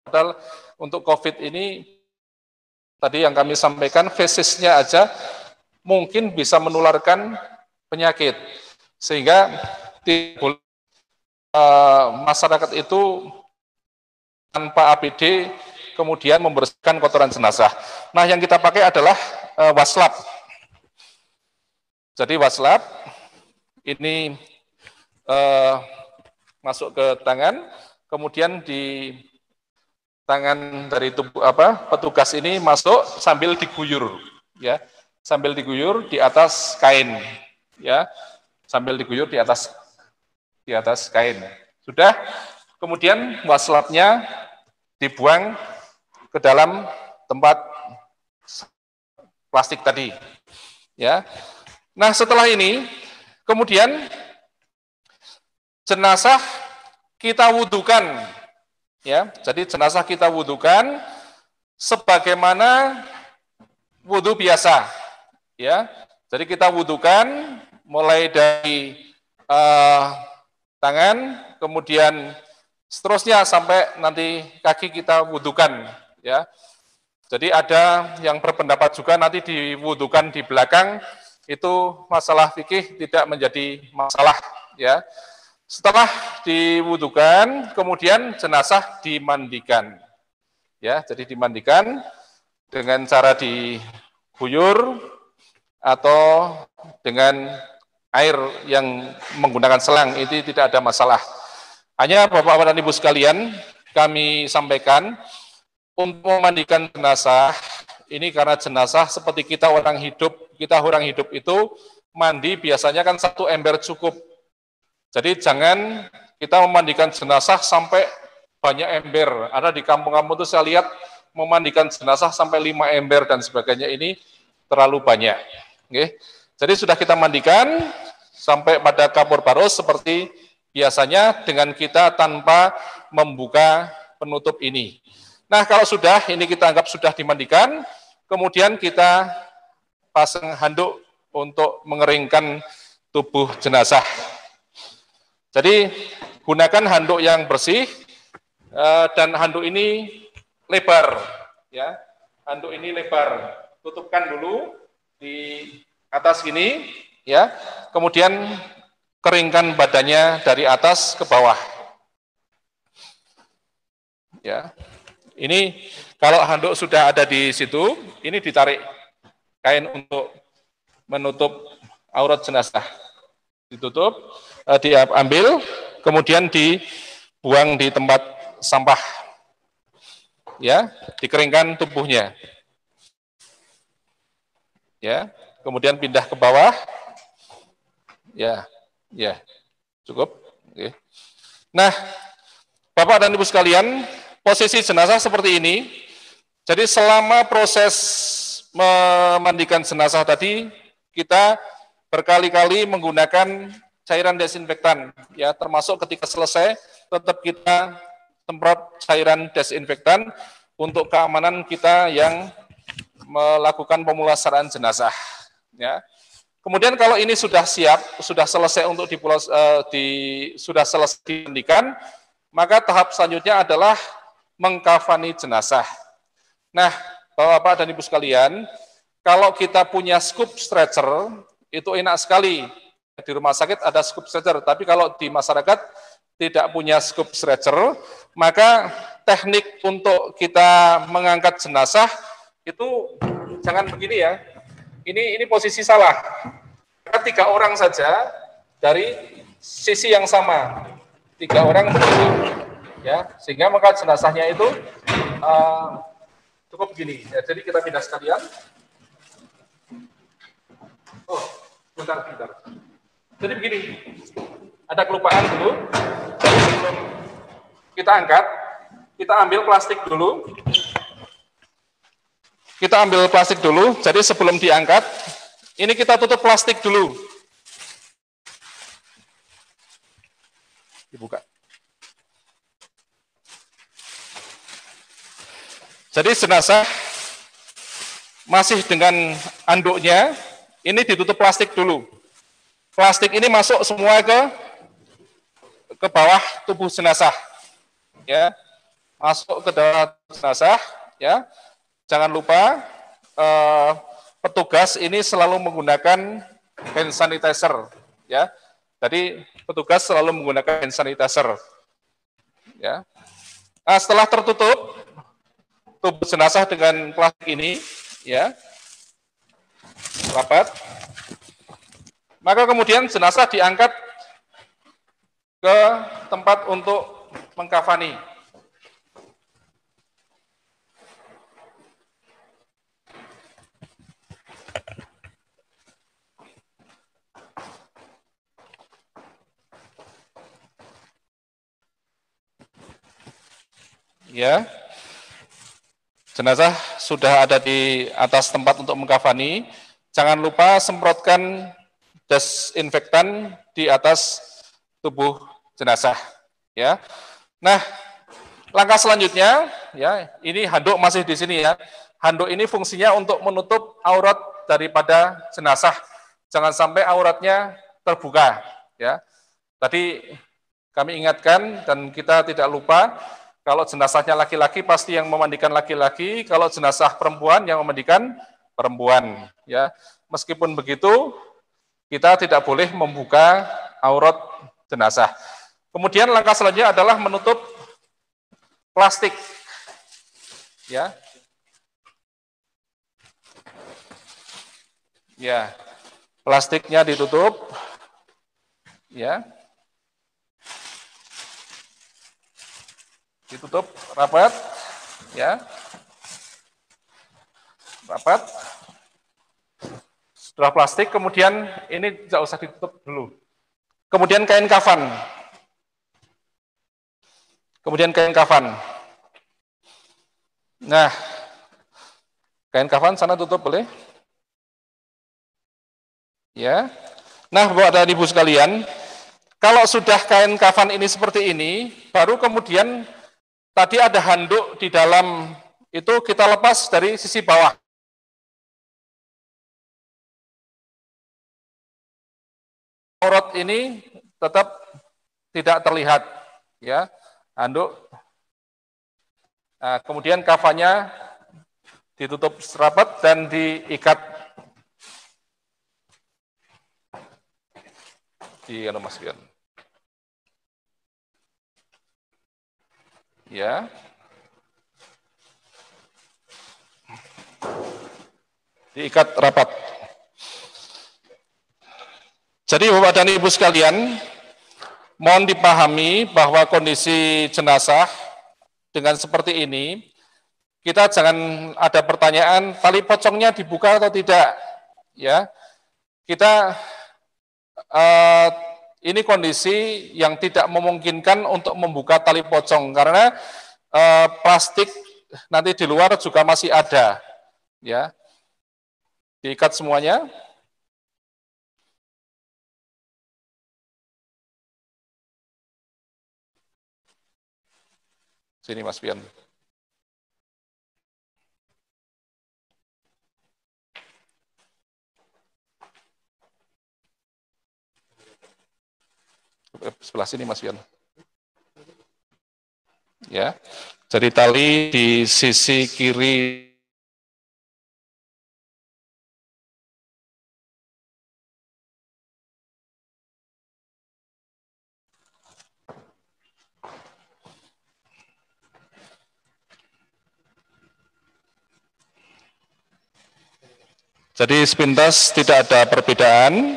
padahal untuk COVID ini tadi yang kami sampaikan fesisnya aja mungkin bisa menularkan penyakit, sehingga masyarakat itu tanpa APD kemudian membersihkan kotoran jenazah. Nah, yang kita pakai adalah waslap. Jadi waslap ini masuk ke tangan, kemudian di tangan dari tubuh petugas ini masuk sambil diguyur, ya, sambil diguyur di atas kain, ya, sambil diguyur di atas kain. Sudah, kemudian waslapnya dibuang ke dalam tempat plastik tadi, ya. Nah, setelah ini kemudian jenazah kita wudukan, ya. Jadi jenazah kita wudukan sebagaimana wudu biasa, ya. Jadi kita wudukan mulai dari tangan, kemudian seterusnya sampai nanti kaki kita wudukan, ya. Jadi ada yang berpendapat juga nanti diwudukan di belakang, itu masalah fikih tidak menjadi masalah, ya. Setelah diwudukan, kemudian jenazah dimandikan, ya. Jadi dimandikan dengan cara diguyur atau dengan air yang menggunakan selang, itu tidak ada masalah. Hanya Bapak dan Ibu sekalian, kami sampaikan untuk memandikan jenazah ini karena jenazah seperti kita orang hidup itu mandi biasanya kan 1 ember cukup. Jadi jangan kita memandikan jenazah sampai banyak ember. Ada di kampung-kampung itu saya lihat memandikan jenazah sampai 5 ember dan sebagainya, ini terlalu banyak. Oke. Jadi sudah kita mandikan sampai pada kapur barus seperti biasanya dengan kita tanpa membuka penutup ini. Nah, kalau sudah, ini kita anggap sudah dimandikan, kemudian kita pasang handuk untuk mengeringkan tubuh jenazah. Jadi, gunakan handuk yang bersih, dan handuk ini lebar, ya. Handuk ini lebar. Tutupkan dulu di atas gini, ya. Kemudian keringkan badannya dari atas ke bawah. Ya. Ini kalau handuk sudah ada di situ, ini ditarik kain untuk menutup aurat jenazah. Ditutup, diambil, kemudian dibuang di tempat sampah. Ya, dikeringkan tubuhnya. Ya, kemudian pindah ke bawah. Ya, cukup. Oke. Nah, Bapak dan Ibu sekalian, posisi jenazah seperti ini. Jadi selama proses memandikan jenazah tadi, kita berkali-kali menggunakan cairan desinfektan, ya, termasuk ketika selesai tetap kita semprot cairan desinfektan untuk keamanan kita yang melakukan pemulasaraan jenazah, ya. Kemudian kalau ini sudah siap, sudah selesai untuk sudah selesai dimandikan, maka tahap selanjutnya adalah mengkafani jenazah. Nah, Bapak-bapak dan Ibu sekalian, kalau kita punya scoop stretcher, itu enak sekali. Di rumah sakit ada scoop stretcher, tapi kalau di masyarakat tidak punya scoop stretcher, maka teknik untuk kita mengangkat jenazah itu jangan begini ya. Ini posisi salah. Karena 3 orang saja dari sisi yang sama. 3 orang begini, ya, sehingga maka jenazahnya itu cukup begini. Ya, jadi kita pindah sekalian. Oh, bentar. Jadi begini, ada kelupaan dulu. Jadi sebelum kita angkat, kita ambil plastik dulu. Jadi sebelum diangkat, ini kita tutup plastik dulu. Dibuka. Jadi jenazah masih dengan anduknya, ini ditutup plastik dulu. Plastik ini masuk semua ke bawah tubuh jenazah, ya, masuk ke dalam jenazah, ya. Jangan lupa petugas ini selalu menggunakan hand sanitizer, ya. Jadi petugas selalu menggunakan hand sanitizer, ya. Nah, setelah tertutup tubuh jenazah dengan plastik ini, ya, rapat, maka kemudian jenazah diangkat ke tempat untuk mengkafani. Ya, jenazah sudah ada di atas tempat untuk mengkafani. Jangan lupa semprotkan desinfektan di atas tubuh jenazah. Ya, nah langkah selanjutnya, ya, ini handuk masih di sini ya. Handuk ini fungsinya untuk menutup aurat daripada jenazah. Jangan sampai auratnya terbuka. Ya, tadi kami ingatkan dan kita tidak lupa. Kalau jenazahnya laki-laki pasti yang memandikan laki-laki, kalau jenazah perempuan yang memandikan perempuan, ya. Meskipun begitu, kita tidak boleh membuka aurat jenazah. Kemudian langkah selanjutnya adalah menutup plastik. Ya. Ya. Plastiknya ditutup. Ya. Ditutup rapat, ya, rapat. Setelah plastik, kemudian ini tidak usah ditutup dulu. Kemudian kain kafan. Nah, kain kafan sana tutup boleh? Ya. Nah, Bapak dan Ibu sekalian, kalau sudah kain kafan ini seperti ini, baru kemudian tadi ada handuk di dalam itu kita lepas dari sisi bawah. Aurat ini tetap tidak terlihat, ya, handuk. Nah, kemudian kafannya ditutup rapat dan diikat di masukkan. Ya. Diikat rapat. Jadi Bapak dan Ibu sekalian, mohon dipahami bahwa kondisi jenazah dengan seperti ini, kita jangan ada pertanyaan tali pocongnya dibuka atau tidak, ya. Kita ini kondisi yang tidak memungkinkan untuk membuka tali pocong karena plastik nanti di luar juga masih ada, ya. Diikat semuanya. Sini Mas Pian. Sebelah sini Mas Pian. Ya. Jadi tali di sisi kiri Jadi sepintas tidak ada perbedaan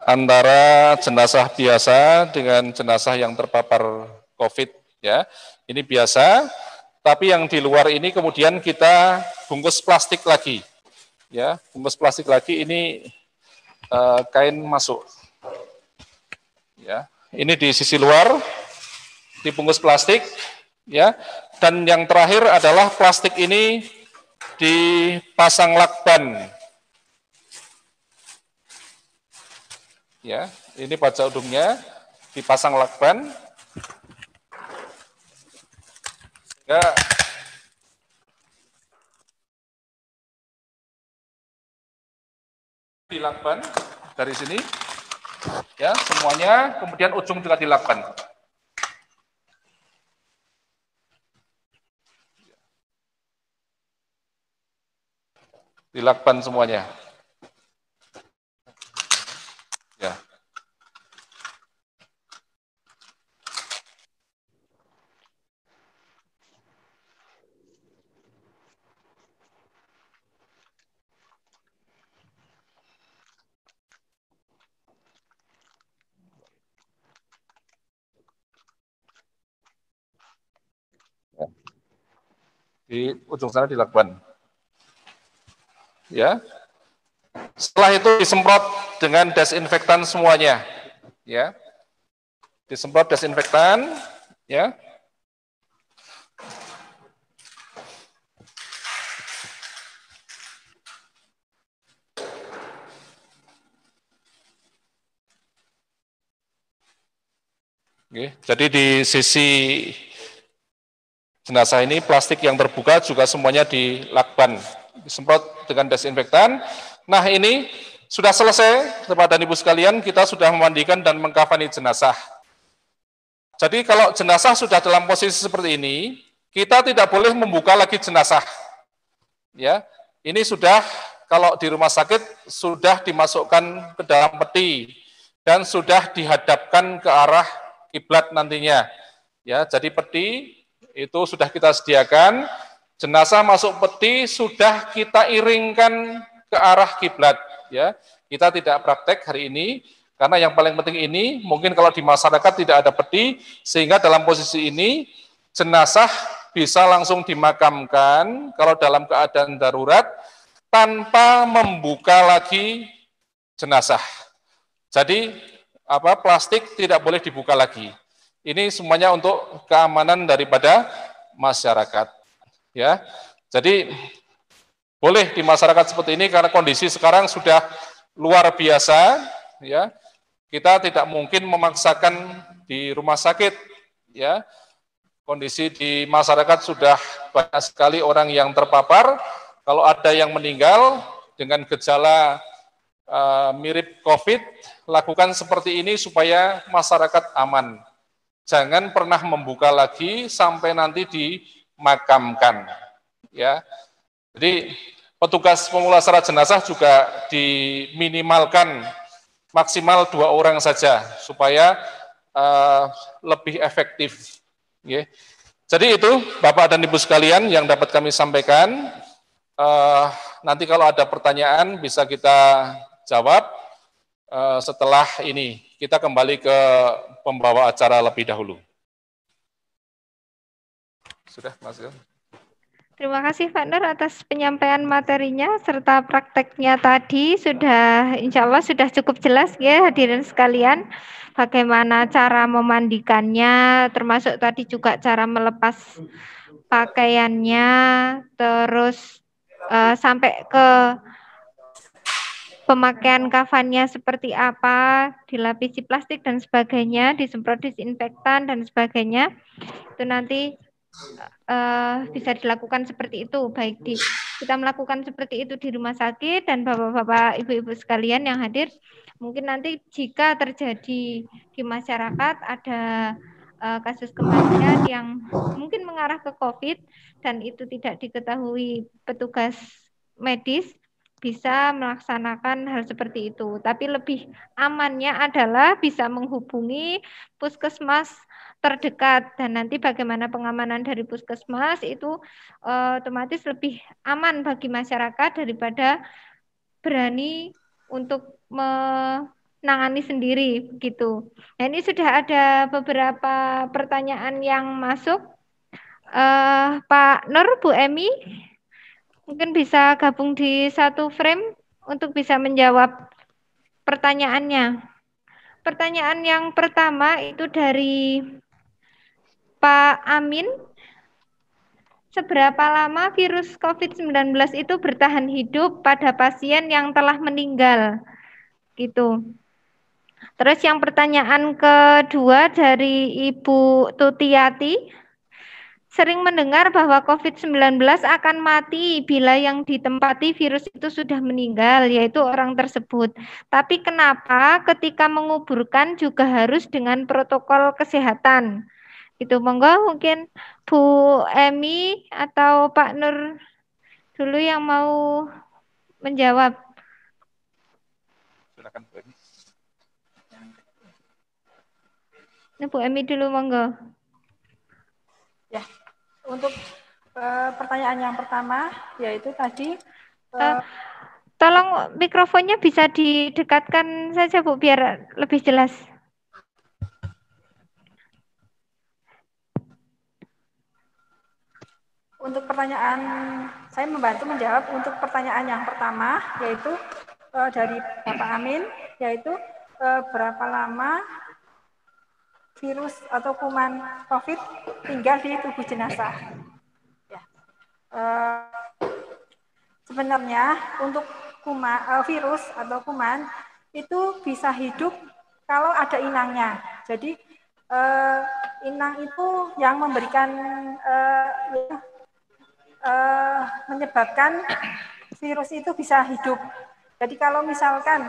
antara jenazah biasa dengan jenazah yang terpapar COVID ya. Ini biasa, tapi yang di luar ini kemudian kita bungkus plastik lagi. Ya, bungkus plastik lagi ini kain masuk. Ya, ini di sisi luar dibungkus plastik ya. Dan yang terakhir adalah plastik ini dipasang lakban. Ya, ini baja udungnya dipasang lakban. Ya. Dilakban dari sini. Ya, semuanya, kemudian ujung juga dilakban. Dilakban semuanya. Ya. Di ujung sana dilakban. Ya. Setelah itu disemprot dengan desinfektan semuanya. Ya. Disemprot desinfektan, ya. Oke, jadi di sisi jenazah ini plastik yang terbuka juga semuanya dilakban, disemprot dengan desinfektan. Nah ini sudah selesai, Bapak dan Ibu sekalian, kita sudah memandikan dan mengkafani jenazah. Jadi kalau jenazah sudah dalam posisi seperti ini, kita tidak boleh membuka lagi jenazah. Ya, ini sudah kalau di rumah sakit sudah dimasukkan ke dalam peti dan sudah dihadapkan ke arah kiblat nantinya. Ya, jadi peti itu sudah kita sediakan, jenazah masuk peti sudah kita iringkan ke arah kiblat. Ya, kita tidak praktek hari ini karena yang paling penting ini mungkin kalau di masyarakat tidak ada peti sehingga dalam posisi ini jenazah bisa langsung dimakamkan kalau dalam keadaan darurat tanpa membuka lagi jenazah. Jadi plastik tidak boleh dibuka lagi. Ini semuanya untuk keamanan daripada masyarakat. Ya, jadi boleh di masyarakat seperti ini karena kondisi sekarang sudah luar biasa. Ya, kita tidak mungkin memaksakan di rumah sakit. Ya, kondisi di masyarakat sudah banyak sekali orang yang terpapar. Kalau ada yang meninggal dengan gejala mirip COVID, lakukan seperti ini supaya masyarakat aman. Jangan pernah membuka lagi sampai nanti dimakamkan. Ya, jadi petugas pemulasaran jenazah juga diminimalkan maksimal 2 orang saja supaya lebih efektif. Ya. Jadi itu Bapak dan Ibu sekalian yang dapat kami sampaikan. Nanti kalau ada pertanyaan bisa kita jawab setelah ini. Kita kembali ke pembawa acara lebih dahulu. Sudah, Mas. Terima kasih Pak Nur atas penyampaian materinya serta prakteknya tadi. Sudah, insya Allah sudah cukup jelas ya hadirin sekalian. Bagaimana cara memandikannya, termasuk tadi juga cara melepas pakaiannya, terus sampai ke pemakaian kafannya seperti apa, dilapisi plastik dan sebagainya, disemprot disinfektan dan sebagainya. Itu nanti bisa dilakukan seperti itu, baik kita melakukan seperti itu di rumah sakit dan bapak-bapak, ibu-ibu sekalian yang hadir, mungkin nanti jika terjadi di masyarakat ada kasus kematian yang mungkin mengarah ke COVID dan itu tidak diketahui petugas medis, bisa melaksanakan hal seperti itu. Tapi lebih amannya adalah bisa menghubungi puskesmas terdekat dan nanti bagaimana pengamanan dari puskesmas itu otomatis lebih aman bagi masyarakat daripada berani untuk menangani sendiri gitu. Nah, ini sudah ada beberapa pertanyaan yang masuk. Pak Nur, Bu Emi, mungkin bisa gabung di satu frame untuk bisa menjawab pertanyaannya. Pertanyaan yang pertama itu dari Pak Amin. Seberapa lama virus COVID-19 itu bertahan hidup pada pasien yang telah meninggal? Gitu. Terus yang pertanyaan kedua dari Ibu Tutiati. Sering mendengar bahwa COVID-19 akan mati bila yang ditempati virus itu sudah meninggal, yaitu orang tersebut. Tapi kenapa ketika menguburkan juga harus dengan protokol kesehatan? Itu monggo mungkin Bu Emi atau Pak Nur dulu yang mau menjawab. Silakan Bu Emi. Ini Bu Emi dulu monggo. Ya, untuk pertanyaan yang pertama yaitu tadi tolong mikrofonnya bisa didekatkan saja Bu biar lebih jelas. Untuk pertanyaan, saya membantu menjawab untuk pertanyaan yang pertama, yaitu dari Bapak Amin, yaitu berapa lama virus atau kuman COVID tinggal di tubuh jenazah. Ya. Sebenarnya untuk virus atau kuman itu bisa hidup kalau ada inangnya. Jadi inang itu yang memberikan menyebabkan virus itu bisa hidup. Jadi kalau misalkan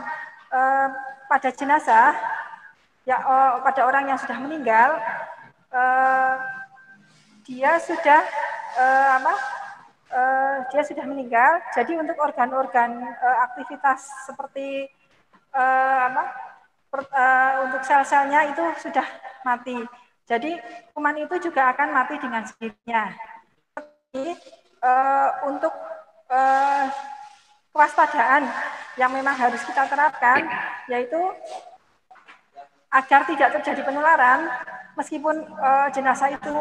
pada jenazah, ya pada orang yang sudah meninggal, dia sudah dia sudah meninggal. Jadi untuk organ-organ aktivitas seperti untuk sel-selnya itu sudah mati. Jadi kuman itu juga akan mati dengan sendirinya. Untuk kewaspadaan yang memang harus kita terapkan, yaitu agar tidak terjadi penularan, meskipun jenazah itu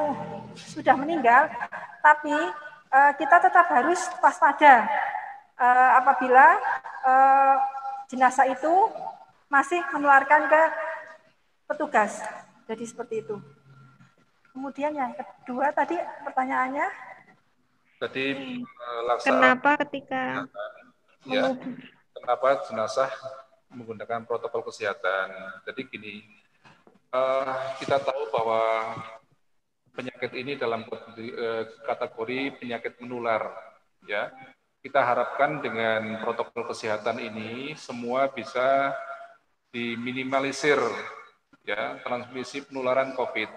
sudah meninggal, tapi kita tetap harus waspada apabila jenazah itu masih menularkan ke petugas. Jadi seperti itu. Kemudian yang kedua tadi pertanyaannya. Tadi kenapa ketika ya, kenapa jenazah menggunakan protokol kesehatan? Jadi gini, kita tahu bahwa penyakit ini dalam kategori penyakit menular, ya. Kita harapkan dengan protokol kesehatan ini semua bisa diminimalisir, ya, transmisi penularan COVID.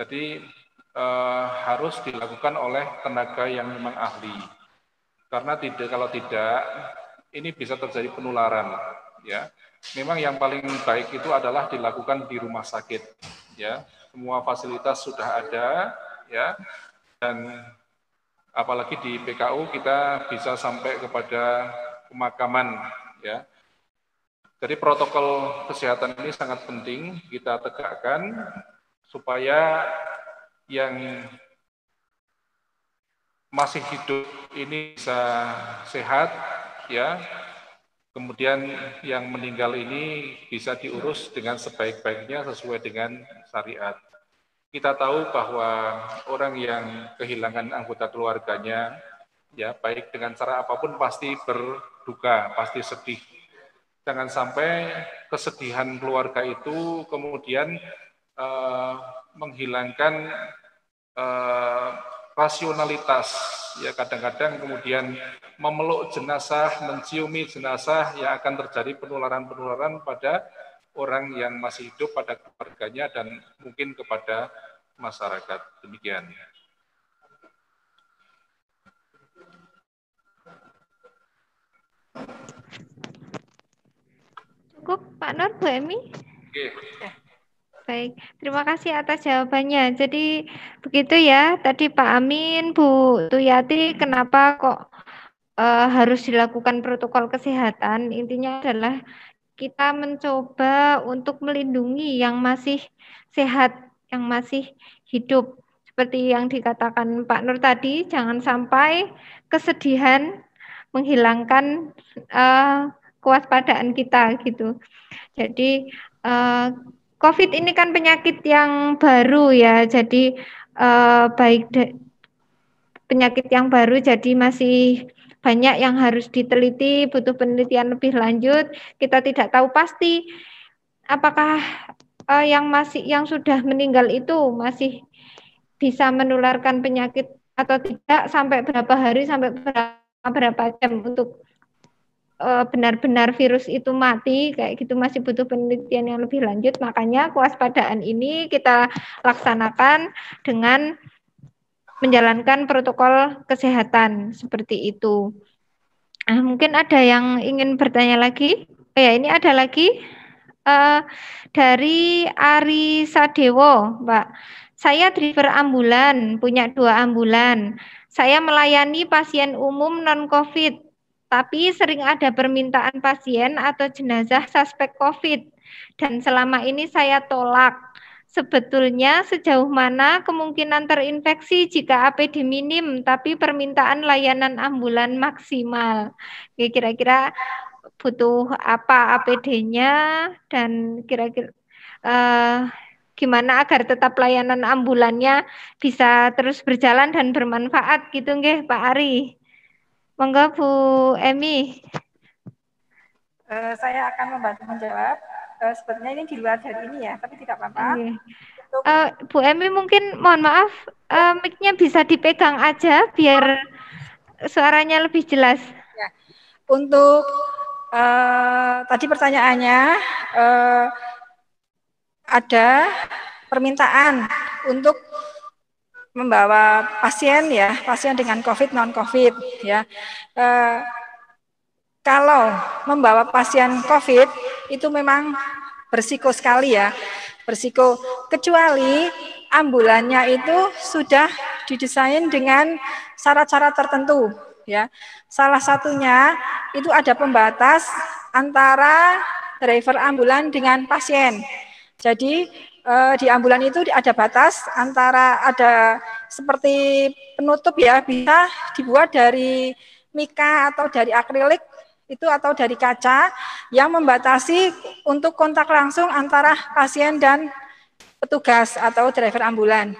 Jadi harus dilakukan oleh tenaga yang memang ahli. Karena kalau tidak, ini bisa terjadi penularan, ya. Memang yang paling baik itu adalah dilakukan di rumah sakit, ya. Semua fasilitas sudah ada, ya. Dan apalagi di PKU kita bisa sampai kepada pemakaman, ya. Jadi protokol kesehatan ini sangat penting kita tegakkan supaya yang masih hidup ini bisa sehat, ya. Kemudian yang meninggal ini bisa diurus dengan sebaik-baiknya sesuai dengan syariat. Kita tahu bahwa orang yang kehilangan anggota keluarganya, ya, baik dengan cara apapun pasti berduka, pasti sedih. Jangan sampai kesedihan keluarga itu kemudian menghilangkan rasionalitas, ya kadang-kadang kemudian memeluk jenazah, menciumi jenazah, yang akan terjadi penularan-penularan pada orang yang masih hidup, pada keluarganya, dan mungkin kepada masyarakat. Demikian. Cukup Pak Nur, Bu Emi? Oke. Baik, terima kasih atas jawabannya. Jadi begitu ya, tadi Pak Amin, Bu Tuyati, kenapa kok harus dilakukan protokol kesehatan? Intinya adalah kita mencoba untuk melindungi yang masih sehat, yang masih hidup. Seperti yang dikatakan Pak Nur tadi, jangan sampai kesedihan menghilangkan kewaspadaan kita gitu. Jadi COVID ini kan penyakit yang baru ya, jadi penyakit yang baru, jadi masih banyak yang harus diteliti, butuh penelitian lebih lanjut. Kita tidak tahu pasti apakah yang sudah meninggal itu masih bisa menularkan penyakit atau tidak, sampai berapa hari, sampai berapa jam untuk benar-benar virus itu mati, kayak gitu masih butuh penelitian yang lebih lanjut. Makanya kewaspadaan ini kita laksanakan dengan menjalankan protokol kesehatan seperti itu. Mungkin ada yang ingin bertanya lagi? Oh ya, ini ada lagi dari Ari Sadewo, Pak. Saya driver ambulan, punya 2 ambulan. Saya melayani pasien umum non-COVID, tapi sering ada permintaan pasien atau jenazah suspek COVID, dan selama ini saya tolak. Sebetulnya sejauh mana kemungkinan terinfeksi jika APD minim, tapi permintaan layanan ambulan maksimal? Kira-kira butuh apa APD-nya, dan kira-kira gimana agar tetap layanan ambulannya bisa terus berjalan dan bermanfaat gitu nggih Pak Ari. Monggo Bu Emi. Saya akan membantu menjawab. Sebenarnya ini di luar dari ini ya, tapi tidak apa-apa. Bu Emi mungkin mohon maaf, mic-nya bisa dipegang aja biar suaranya lebih jelas. Ya. Untuk tadi pertanyaannya, ada permintaan untuk membawa pasien ya, pasien dengan COVID, non-COVID ya. Kalau membawa pasien COVID itu memang berisiko sekali ya, berisiko, kecuali ambulannya itu sudah didesain dengan syarat-syarat tertentu ya. Salah satunya itu ada pembatas antara driver ambulan dengan pasien. Jadi di ambulan itu ada batas antara, ada seperti penutup ya, bisa dibuat dari mika atau dari akrilik itu, atau dari kaca, yang membatasi untuk kontak langsung antara pasien dan petugas atau driver ambulan.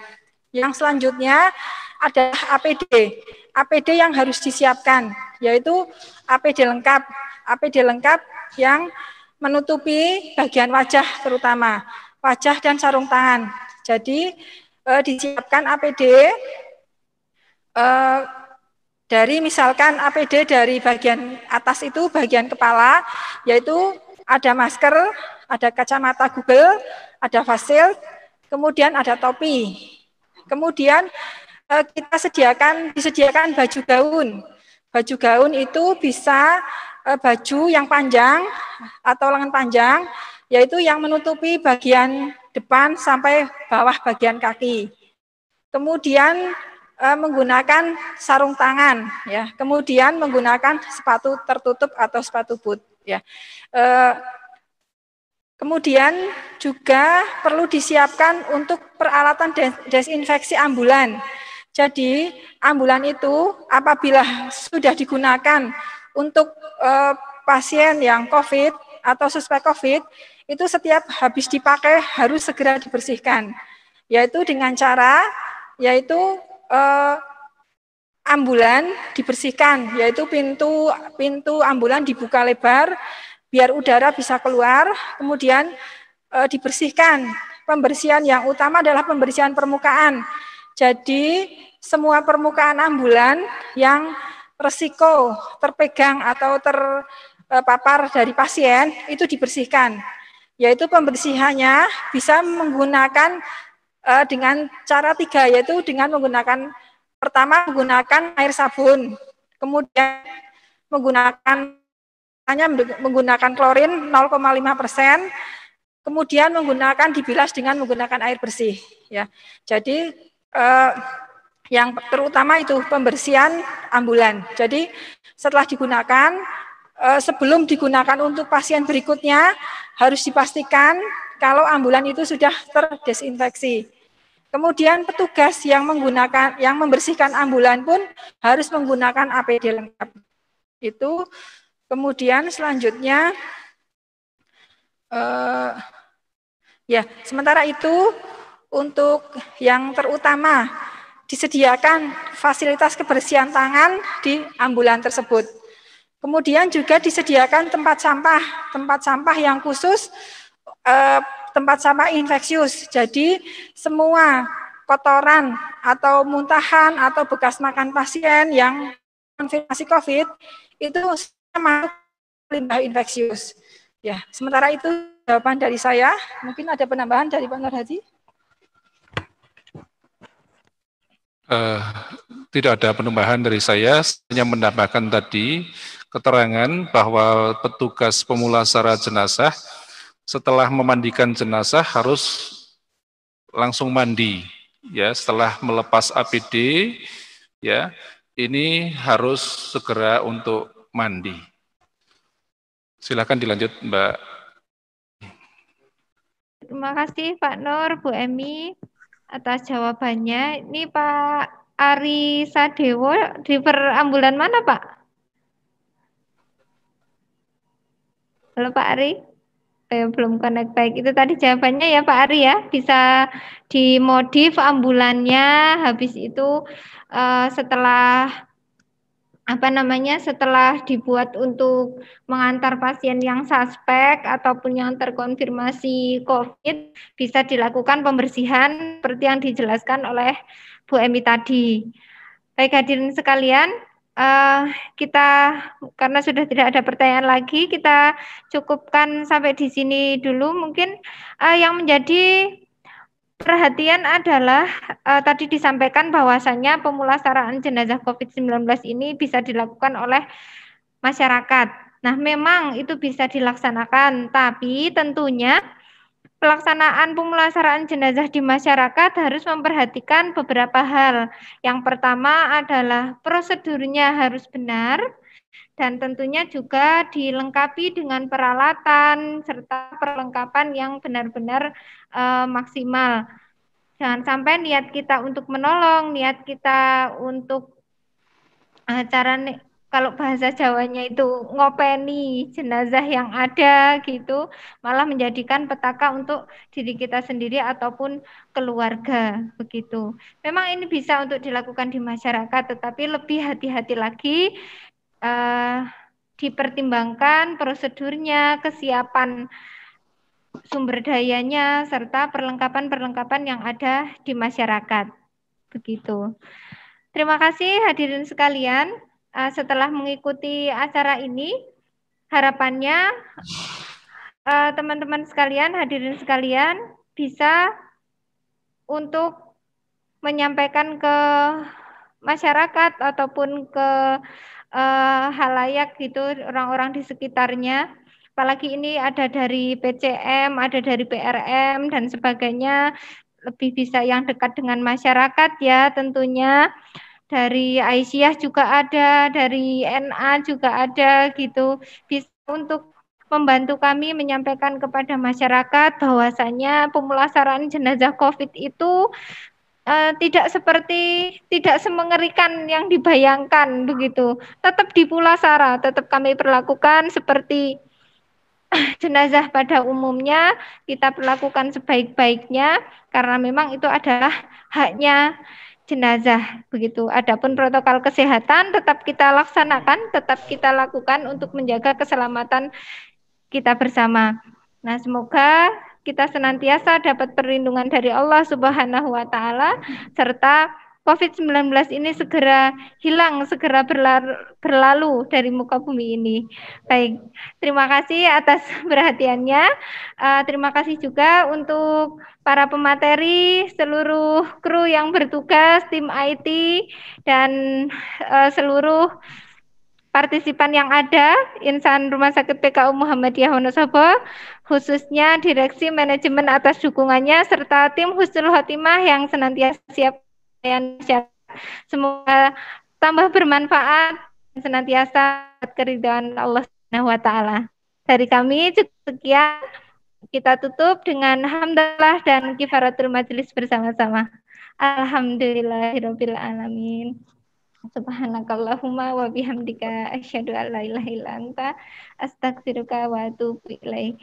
Yang selanjutnya ada APD. APD yang harus disiapkan, yaitu APD lengkap. APD lengkap yang menutupi bagian wajah, terutama wajah dan sarung tangan. Jadi disiapkan APD dari, misalkan APD dari bagian atas itu bagian kepala, yaitu ada masker, ada kacamata Google, ada face shield, kemudian ada topi. Kemudian kita disediakan baju gaun. Baju gaun itu bisa baju yang panjang atau lengan panjang, yaitu yang menutupi bagian depan sampai bawah bagian kaki. Kemudian menggunakan sarung tangan ya, kemudian menggunakan sepatu tertutup atau sepatu boot ya. Kemudian juga perlu disiapkan untuk peralatan desinfeksi ambulan. Jadi ambulan itu apabila sudah digunakan untuk pasien yang COVID atau suspek COVID, itu setiap habis dipakai harus segera dibersihkan, yaitu dengan cara, yaitu ambulan dibersihkan, yaitu pintu ambulan dibuka lebar biar udara bisa keluar, kemudian dibersihkan. Pembersihan yang utama adalah pembersihan permukaan. Jadi semua permukaan ambulan yang resiko terpegang atau terpapar dari pasien itu dibersihkan. Yaitu pembersihannya bisa menggunakan dengan cara 3, yaitu dengan menggunakan pertama menggunakan air sabun, kemudian menggunakan klorin 0,5%, kemudian dibilas dengan menggunakan air bersih. Ya, jadi yang terutama itu pembersihan ambulan. Jadi setelah digunakan, sebelum digunakan untuk pasien berikutnya harus dipastikan kalau ambulan itu sudah terdesinfeksi. Kemudian petugas yang membersihkan ambulan pun harus menggunakan APD lengkap. Itu kemudian selanjutnya sementara itu untuk yang terutama disediakan fasilitas kebersihan tangan di ambulan tersebut. Kemudian juga disediakan tempat sampah yang khusus, tempat sampah infeksius. Jadi semua kotoran atau muntahan atau bekas makan pasien yang konfirmasi COVID itu masuk limbah infeksius. Ya, sementara itu jawaban dari saya. Mungkin ada penambahan dari Pak Nur Hadi? Tidak ada penambahan dari saya, hanya menambahkan tadi keterangan bahwa petugas pemulasara jenazah setelah memandikan jenazah harus langsung mandi, ya, setelah melepas APD, ya, ini harus segera untuk mandi. Silakan dilanjut, Mbak. Terima kasih Pak Nur, Bu Emi atas jawabannya. Ini Pak Ari Sadewo di perambulan mana Pak? Halo Pak Ari, belum connect baik. Itu tadi jawabannya ya Pak Ari ya, bisa dimodif ambulannya, habis itu setelah setelah dibuat untuk mengantar pasien yang suspek ataupun yang terkonfirmasi COVID, bisa dilakukan pembersihan seperti yang dijelaskan oleh Bu Emi tadi. Baik hadirin sekalian, kita karena sudah tidak ada pertanyaan lagi, kita cukupkan sampai di sini dulu. Mungkin yang menjadi perhatian adalah tadi disampaikan bahwasannya pemulasaraan jenazah COVID-19 ini bisa dilakukan oleh masyarakat. Nah, memang itu bisa dilaksanakan, tapi tentunya pelaksanaan pemulasaraan jenazah di masyarakat harus memperhatikan beberapa hal. Yang pertama adalah prosedurnya harus benar, dan tentunya juga dilengkapi dengan peralatan serta perlengkapan yang benar-benar maksimal. Jangan sampai niat kita untuk menolong, niat kita untuk kalau bahasa Jawanya itu ngopeni jenazah yang ada gitu, malah menjadikan petaka untuk diri kita sendiri ataupun keluarga begitu. Memang ini bisa untuk dilakukan di masyarakat, tetapi lebih hati-hati lagi, dipertimbangkan prosedurnya, kesiapan sumber dayanya, serta perlengkapan-perlengkapan yang ada di masyarakat. Begitu. Terima kasih hadirin sekalian. Setelah mengikuti acara ini, harapannya teman-teman sekalian, hadirin sekalian, bisa untuk menyampaikan ke masyarakat ataupun ke halayak gitu, orang-orang di sekitarnya. Apalagi ini ada dari PCM, ada dari PRM, dan sebagainya, lebih bisa yang dekat dengan masyarakat ya tentunya. Dari Aisyah juga ada, dari NA juga ada gitu. Bisa untuk membantu kami menyampaikan kepada masyarakat bahwasannya pemulasaraan jenazah COVID itu tidak semengerikan yang dibayangkan begitu. Tetap dipulasara, tetap kami perlakukan seperti jenazah pada umumnya, kita perlakukan sebaik-baiknya karena memang itu adalah haknya jenazah begitu. Adapun protokol kesehatan tetap kita laksanakan, tetap kita lakukan untuk menjaga keselamatan kita bersama. Nah, semoga kita senantiasa dapat perlindungan dari Allah Subhanahu wa taala, serta COVID-19 ini segera hilang, segera berlalu dari muka bumi ini. Baik, terima kasih atas perhatiannya. Terima kasih juga untuk para pemateri, seluruh kru yang bertugas, tim IT, dan seluruh partisipan yang ada, insan Rumah Sakit PKU Muhammadiyah Wonosobo, khususnya Direksi Manajemen atas dukungannya, serta tim Husnul Khotimah yang senantiasa siap. Semoga tambah bermanfaat dan senantiasa keridhaan Allah Subhanahu wa taala. Dari kami cukup sekian, kita tutup dengan hamdalah dan kifaratul majelis bersama-sama. Alhamdulillahirabbil alamin. Subhanakallahumma wa bihamdika asyhadu an la ilaha illa anta astaghfiruka wa atubu ilaik.